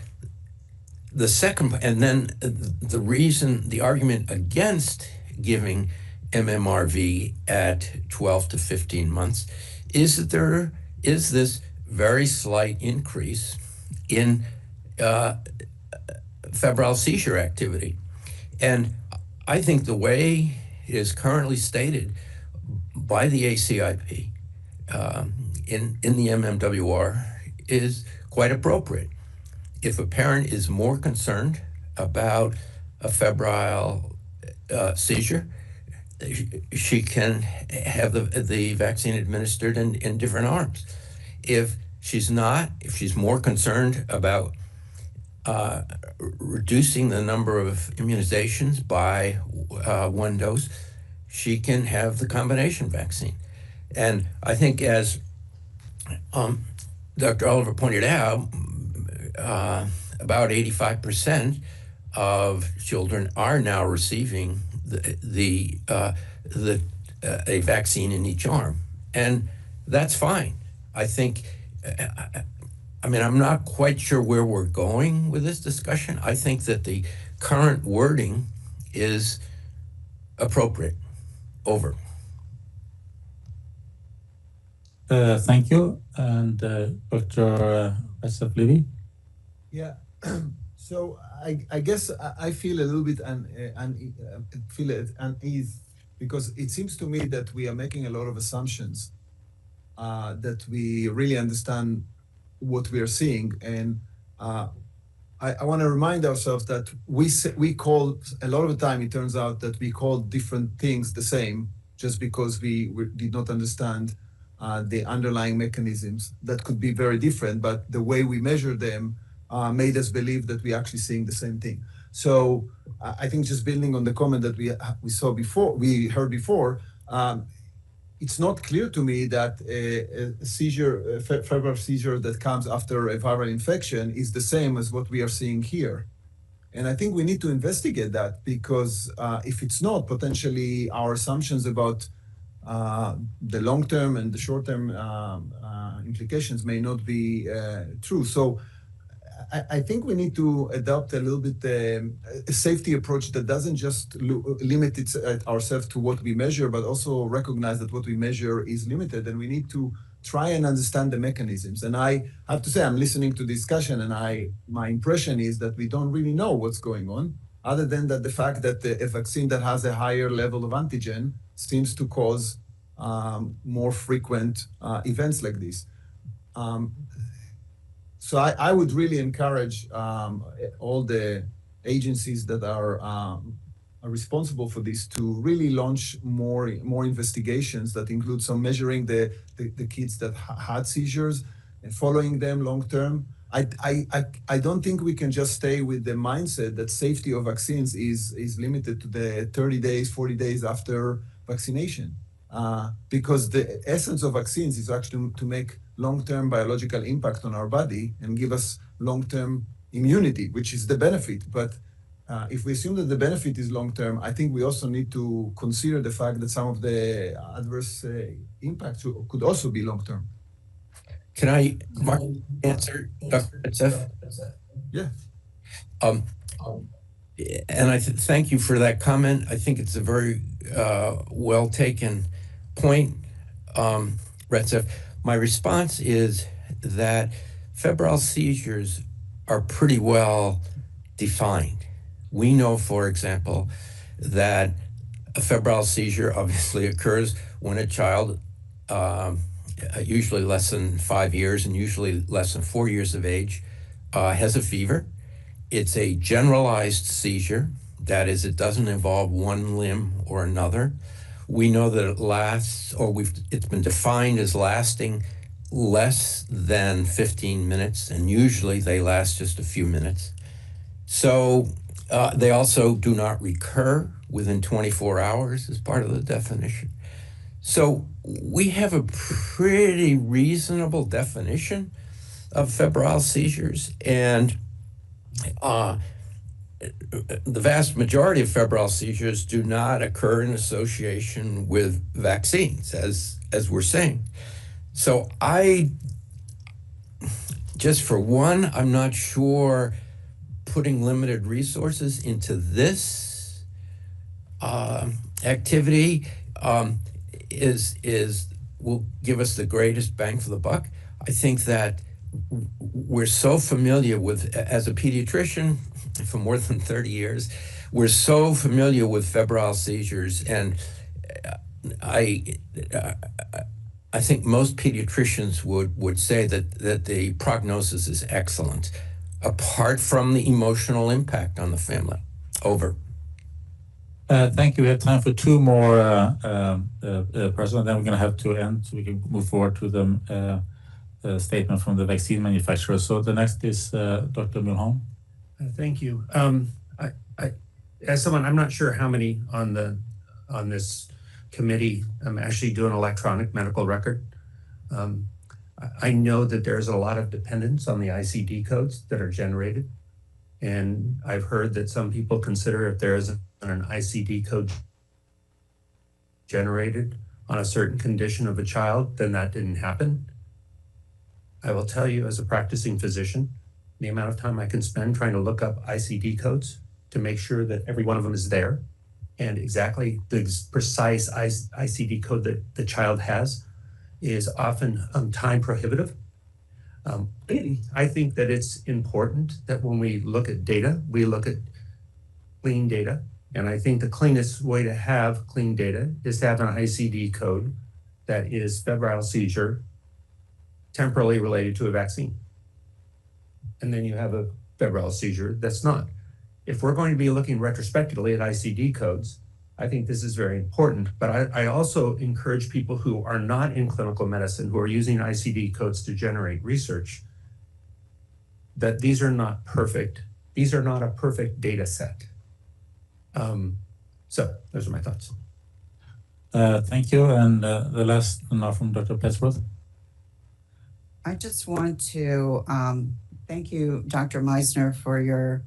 the second, and then the argument against giving MMRV at 12 to 15 months is that there is this very slight increase in febrile seizure activity. And I think the way it is currently stated by the ACIP in the MMWR is quite appropriate. If a parent is more concerned about a febrile seizure, she can have the vaccine administered in different arms. If she's not, if she's more concerned about reducing the number of immunizations by 1 dose, she can have the combination vaccine. And I think, as Dr. Oliver pointed out, about 85% of children are now receiving the a vaccine in each arm. And that's fine. I think, I mean, I'm not quite sure where we're going with this discussion. I think that the current wording is appropriate. Over. Thank you. And Dr. Asaf-Levy? Yeah. So I guess I feel a little bit unease because it seems to me that we are making a lot of assumptions that we really understand what we are seeing. And I want to remind ourselves that we call, a lot of the time it turns out that we call different things the same just because we did not understand the underlying mechanisms that could be very different, but the way we measure them made us believe that we're actually seeing the same thing. So I think just building on the comment that we heard before, it's not clear to me that a seizure, febrile seizure that comes after a viral infection is the same as what we are seeing here. And I think we need to investigate that because if it's not, potentially our assumptions about the long-term and the short-term implications may not be true. So I think we need to adopt a little bit a safety approach that doesn't just limit ourselves to what we measure, but also recognize that what we measure is limited, and we need to try and understand the mechanisms. And I have to say, I'm listening to discussion, and my impression is that we don't really know what's going on, other than that the fact that a vaccine that has a higher level of antigen seems to cause more frequent events like this. So I would really encourage all the agencies that are responsible for this to really launch more investigations that include some measuring the kids that had seizures and following them long term. I don't think we can just stay with the mindset that safety of vaccines is limited to the 30 days, 40 days after vaccination. Because the essence of vaccines is actually to make long-term biological impact on our body and give us long-term immunity, which is the benefit. But if we assume that the benefit is long-term, I think we also need to consider the fact that some of the adverse impacts could also be long-term. Can I answer, Dr. Asaf? Yeah. And I thank you for that comment. I think it's a very well taken point, Retzef. My response is that febrile seizures are pretty well defined. We know, for example, that a febrile seizure obviously occurs when a child, usually less than 5 years and usually less than 4 years of age, has a fever. It's a generalized seizure. That is, it doesn't involve one limb or another. We know that it lasts, or it's been defined as lasting less than 15 minutes, and usually they last just a few minutes. So they also do not recur within 24 hours as part of the definition. So we have a pretty reasonable definition of febrile seizures, and the vast majority of febrile seizures do not occur in association with vaccines, as we're saying. So just for one, I'm not sure putting limited resources into this activity will give us the greatest bang for the buck. I think that we're so familiar with, as a pediatrician for more than 30 years, we're so familiar with febrile seizures, and I think most pediatricians would say that the prognosis is excellent, apart from the emotional impact on the family. Over. Thank you. We have time for two more persons, then we're going to have to end so we can move forward to the statement from the vaccine manufacturer. So the next is Dr. Milholm. Thank you. As someone, I'm not sure how many on this committee actually do an electronic medical record. I know that there's a lot of dependence on the ICD codes that are generated. And I've heard that some people consider if there is an ICD code generated on a certain condition of a child, then that didn't happen. I will tell you, as a practicing physician, the amount of time I can spend trying to look up ICD codes to make sure that every one of them is there and exactly the precise ICD code that the child has is often time prohibitive. I think that it's important that when we look at data, we look at clean data. And I think the cleanest way to have clean data is to have an ICD code that is febrile seizure temporally related to a vaccine. And then you have a febrile seizure that's not. If we're going to be looking retrospectively at ICD codes, I think this is very important. But I also encourage people who are not in clinical medicine, who are using ICD codes to generate research, that these are not perfect. These are not a perfect data set. So those are my thoughts. Thank you. And the last now from Dr. Petsworth. I just want to thank you, Dr. Meisner, for your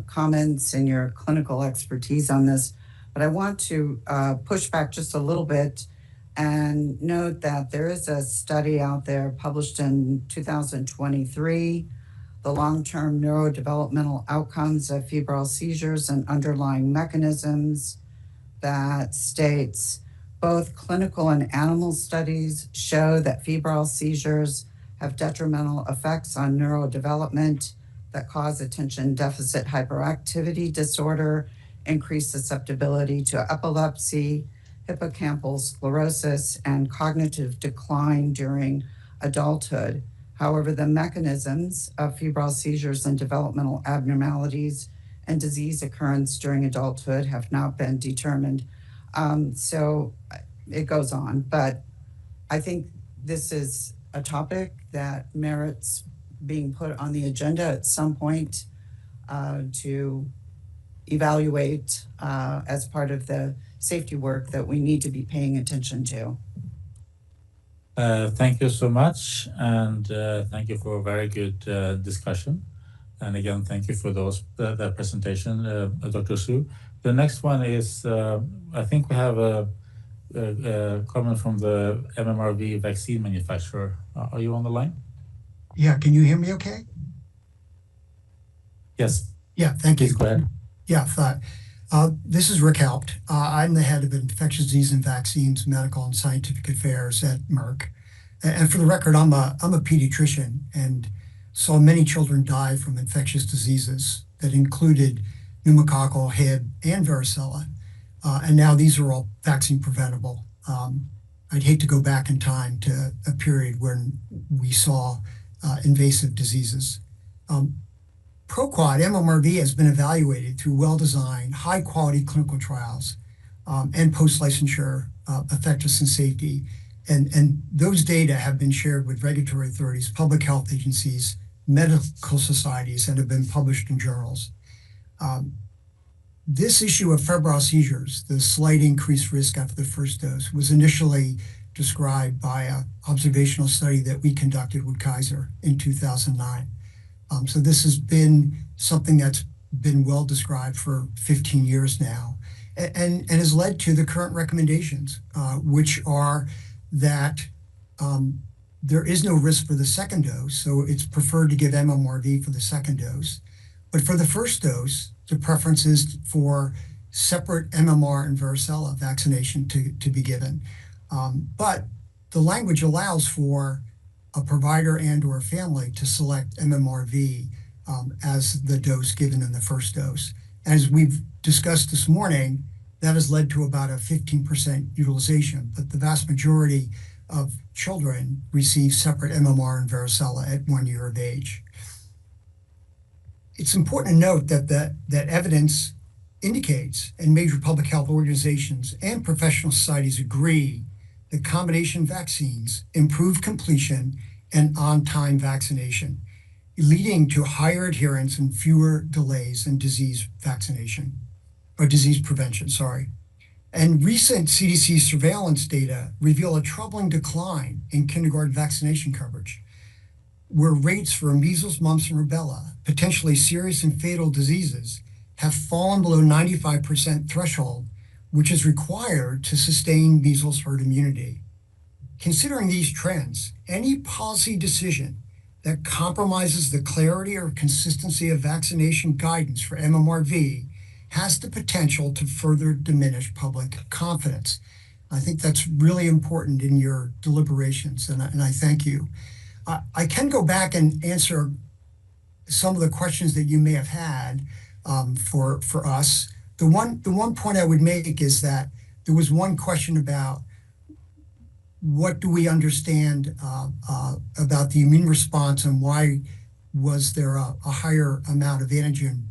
comments and your clinical expertise on this. But I want to push back just a little bit and note that there is a study out there published in 2023, the long-term neurodevelopmental outcomes of febrile seizures and underlying mechanisms, that states both clinical and animal studies show that febrile seizures have detrimental effects on neurodevelopment that cause attention deficit hyperactivity disorder, increased susceptibility to epilepsy, hippocampal sclerosis, and cognitive decline during adulthood. However, the mechanisms of febrile seizures and developmental abnormalities and disease occurrence during adulthood have not been determined. So it goes on, but I think this is a topic that merits being put on the agenda at some point to evaluate as part of the safety work that we need to be paying attention to. Thank you so much, and thank you for a very good discussion. And again, thank you for that presentation, Dr. Su. The next one is, I think we have a comment from the MMRV vaccine manufacturer. Are you on the line? Yeah, can you hear me okay? Yes. Yeah, thank you. Please go ahead. Yeah, this is Rick Helpt. I'm the head of infectious disease and vaccines, medical and scientific affairs at Merck. And for the record, I'm a pediatrician and saw many children die from infectious diseases that included pneumococcal, Hib, and varicella. And now these are all vaccine preventable. I'd hate to go back in time to a period when we saw invasive diseases. ProQuad MMRV has been evaluated through well-designed, high-quality clinical trials and post-licensure effectiveness and safety. And those data have been shared with regulatory authorities, public health agencies, medical societies, and have been published in journals. This issue of febrile seizures, the slight increased risk after the first dose, was initially described by an observational study that we conducted with Kaiser in 2009. So this has been something that's been well described for 15 years now and has led to the current recommendations, which are that there is no risk for the second dose. So it's preferred to give MMRV for the second dose. But for the first dose, the preference is for separate MMR and varicella vaccination to be given. But the language allows for a provider and or family to select MMRV as the dose given in the first dose. As we've discussed this morning, that has led to about a 15% utilization, but the vast majority of children receive separate MMR and varicella at 1 year of age. It's important to note that evidence indicates, and major public health organizations and professional societies agree, that combination vaccines improve completion and on-time vaccination, leading to higher adherence and fewer delays in disease prevention. And recent CDC surveillance data reveal a troubling decline in kindergarten vaccination coverage, where rates for measles, mumps, and rubella, potentially serious and fatal diseases, have fallen below 95% threshold which is required to sustain measles herd immunity. Considering these trends, any policy decision that compromises the clarity or consistency of vaccination guidance for MMRV has the potential to further diminish public confidence. I think that's really important in your deliberations, and I thank you. I can go back and answer some of the questions that you may have had for us. The one point I would make is that there was one question about what do we understand about the immune response and why was there a higher amount of antigen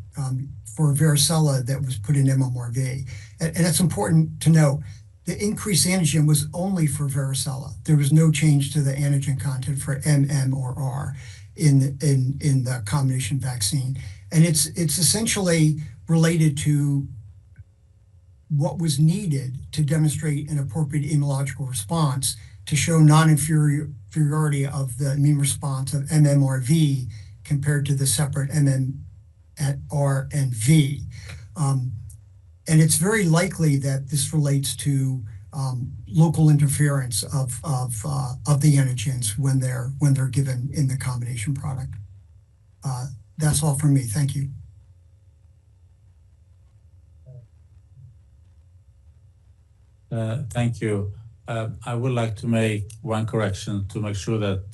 for varicella that was put in MMRV. And it's important to know the increased antigen was only for varicella. There was no change to the antigen content for MM or R in the combination vaccine. And it's essentially related to what was needed to demonstrate an appropriate immunological response to show non-inferiority of the immune response of MMRV compared to the separate MMR and V. And it's very likely that this relates to local interference of the antigens when they're given in the combination product. That's all from me. Thank you. Thank you. I would like to make one correction to make sure that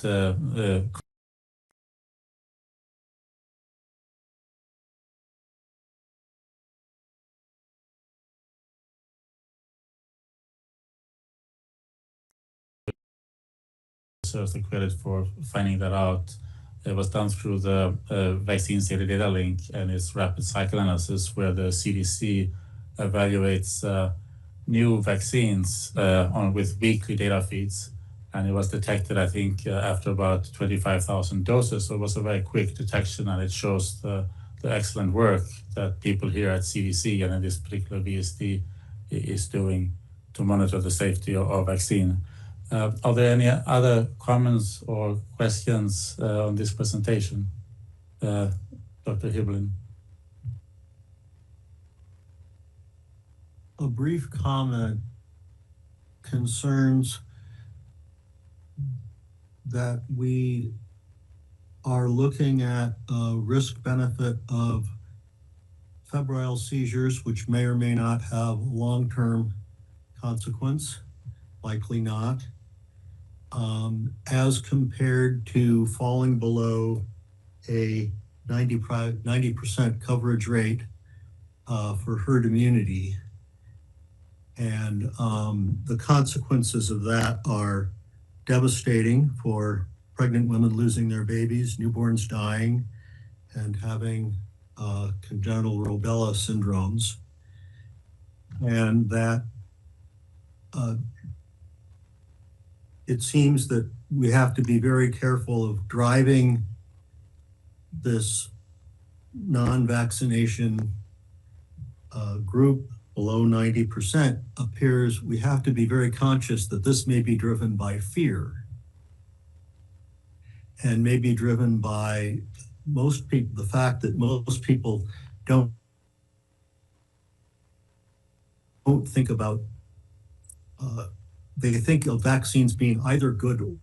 deserves the credit for finding that out. It was done through the vaccine safety data link and its rapid cycle analysis, where the CDC evaluates new vaccines with weekly data feeds, and it was detected, I think, after about 25,000 doses. So it was a very quick detection, and it shows the excellent work that people here at CDC and in this particular VSD is doing to monitor the safety of vaccine. Are there any other comments or questions on this presentation? Dr. Hibbelin. A brief comment concerns that we are looking at a risk benefit of febrile seizures, which may or may not have long-term consequence, likely not, as compared to falling below a 90% coverage rate for herd immunity. And the consequences of that are devastating for pregnant women losing their babies, newborns dying, and having congenital rubella syndromes. And that it seems that we have to be very careful of driving this non-vaccination group below 90%. Appears we have to be very conscious that this may be driven by fear and may be driven by most people, the fact that most people don't think about, they think of vaccines being either good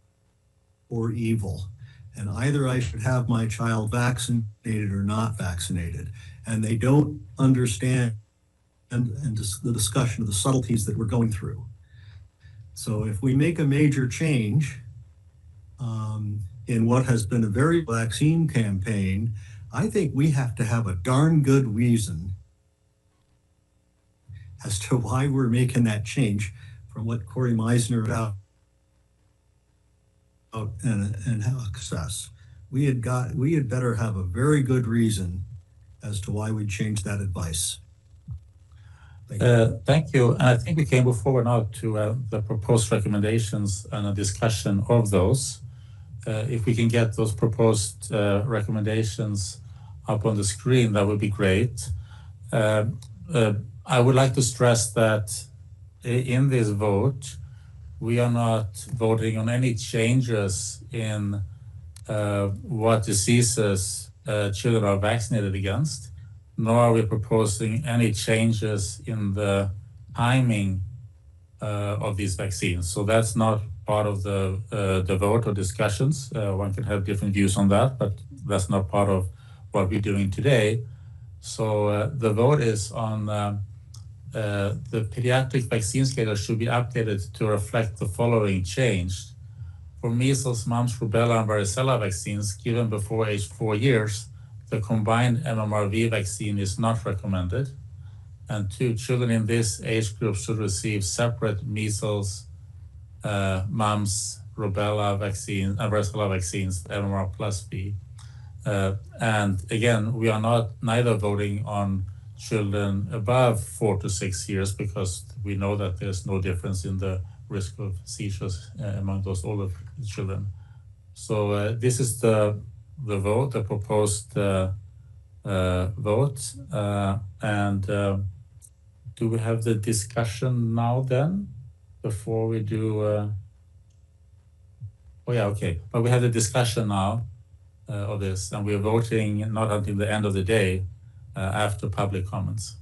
or evil. And either I should have my child vaccinated or not vaccinated. And they don't understand the discussion of the subtleties that we're going through. So if we make a major change in what has been a very vaccine campaign, I think we have to have a darn good reason as to why we're making that change from what Corey Meisner about and how access. We had better have a very good reason as to why we changed that advice. Thank you. And I think we can move forward now to the proposed recommendations and a discussion of those. If we can get those proposed recommendations up on the screen, that would be great. I would like to stress that in this vote, we are not voting on any changes in what diseases children are vaccinated against, nor are we proposing any changes in the timing of these vaccines. So that's not part of the vote or discussions. One can have different views on that, but that's not part of what we're doing today. So the vote is on the pediatric vaccine schedule should be updated to reflect the following change. For measles, mumps, rubella, and varicella vaccines given before age 4 years, the combined MMRV vaccine is not recommended. And 2, children in this age group should receive separate measles, mumps, rubella vaccine, and varicella vaccines, MMR plus B. And again, we are neither voting on children above 4 to 6 years because we know that there's no difference in the risk of seizures among those older children. So this is the vote, the proposed vote. And do we have the discussion now then, before we do? Oh yeah, okay. But we have the discussion now of this, and we're voting not until the end of the day after public comments.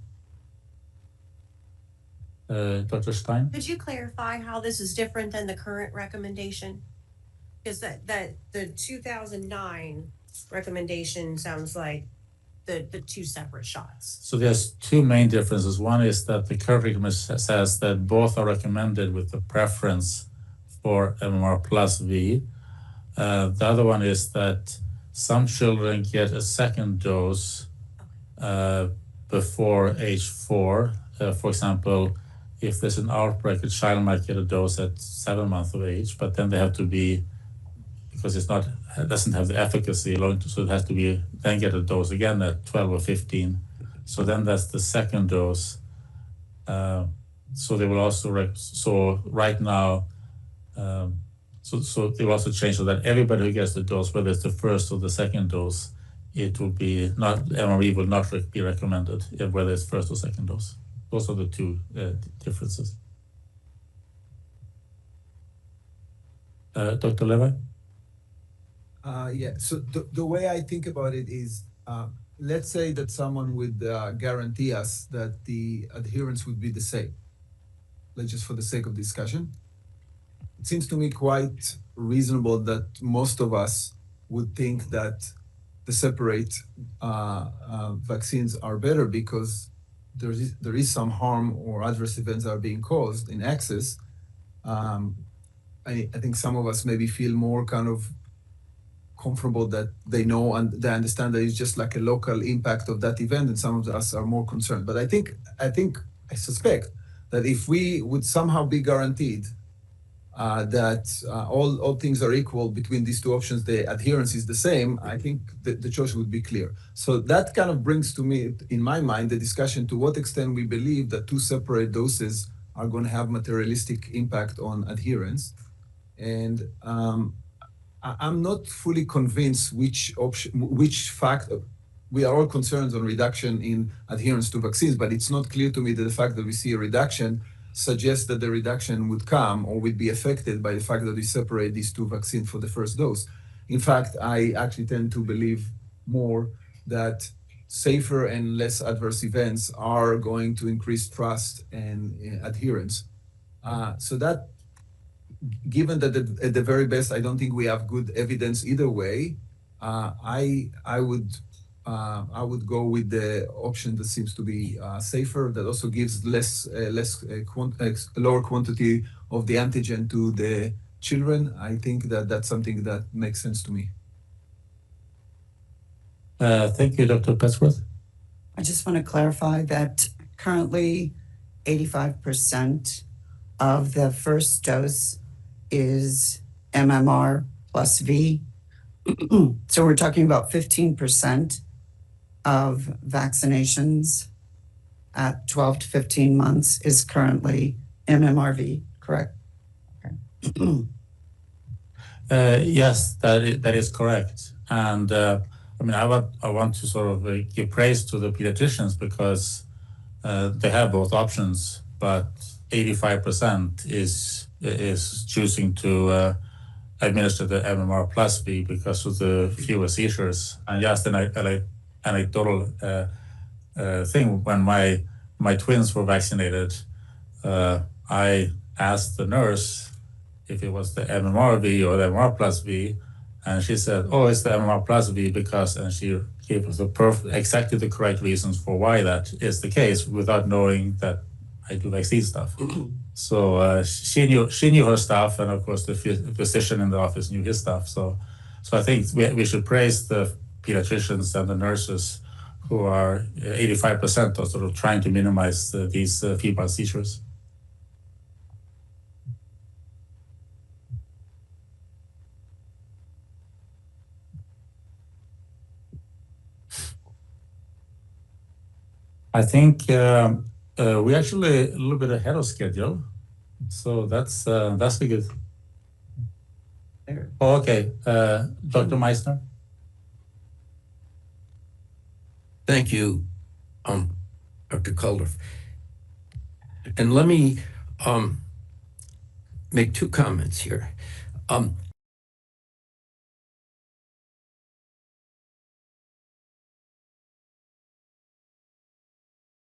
Dr. Stein? Could you clarify how this is different than the current recommendation? Because that the 2009 recommendation sounds like the two separate shots. So there's two main differences. One is that the current recommendation says that both are recommended with the preference for MMR plus V. The other one is that some children get a second dose before age 4. For example, if there's an outbreak, a child might get a dose at 7 months of age, but then they have to be, because it doesn't have the efficacy, so it has to be, then get a dose again at 12 or 15. So then that's the second dose. So they will also, so right now, so they will also change so that everybody who gets the dose, whether it's the first or the second dose, it will be not, MRV will not be recommended, whether it's first or second dose. Those are the two differences. Dr. Levi? Yeah, so the way I think about it is, let's say that someone would guarantee us that the adherence would be the same. Let's just for the sake of discussion. It seems to me quite reasonable that most of us would think that the separate vaccines are better because there is some harm or adverse events that are being caused in excess. I think some of us maybe feel more kind of comfortable that they know and they understand that it's just like a local impact of that event, and some of us are more concerned. But I suspect that if we would somehow be guaranteed that all things are equal between these two options, the adherence is the same, I think the choice would be clear. So that kind of brings to me, in my mind, the discussion to what extent we believe that two separate doses are going to have materialistic impact on adherence. And I'm not fully convinced which factor. We are all concerned on reduction in adherence to vaccines, but it's not clear to me that the fact that we see a reduction suggests that the reduction would come or would be affected by the fact that we separate these two vaccines for the first dose. In fact, I actually tend to believe more that safer and less adverse events are going to increase trust and adherence. So that, given that at the very best, I don't think we have good evidence either way, I would go with the option that seems to be safer, that also gives lower quantity of the antigen to the children. I think that that's something that makes sense to me. Thank you, Dr. Petsworth. I just want to clarify that currently 85% of the first dose is MMR plus V. So we're talking about 15% of vaccinations at 12 to 15 months is currently MMRV, correct? Okay. Yes, that is correct. And I want to sort of give praise to the pediatricians because they have both options, but 85% is choosing to administer the MMR plus V because of the fewer seizures. And just an anecdotal thing, when my twins were vaccinated, I asked the nurse if it was the MMRV or the MMR plus V, and she said, "Oh, it's the MMR plus V because," and she gave us exactly the correct reasons for why that is the case, without knowing that I do vaccine stuff. So she knew her stuff, and of course the physician in the office knew his stuff. So I think we should praise the pediatricians and the nurses who are 85% are sort of trying to minimize these febrile seizures. I think we're actually a little bit ahead of schedule, so that's good. Oh, okay, Dr. Meissner. Thank you, Dr. Kuldorff. And let me make two comments here.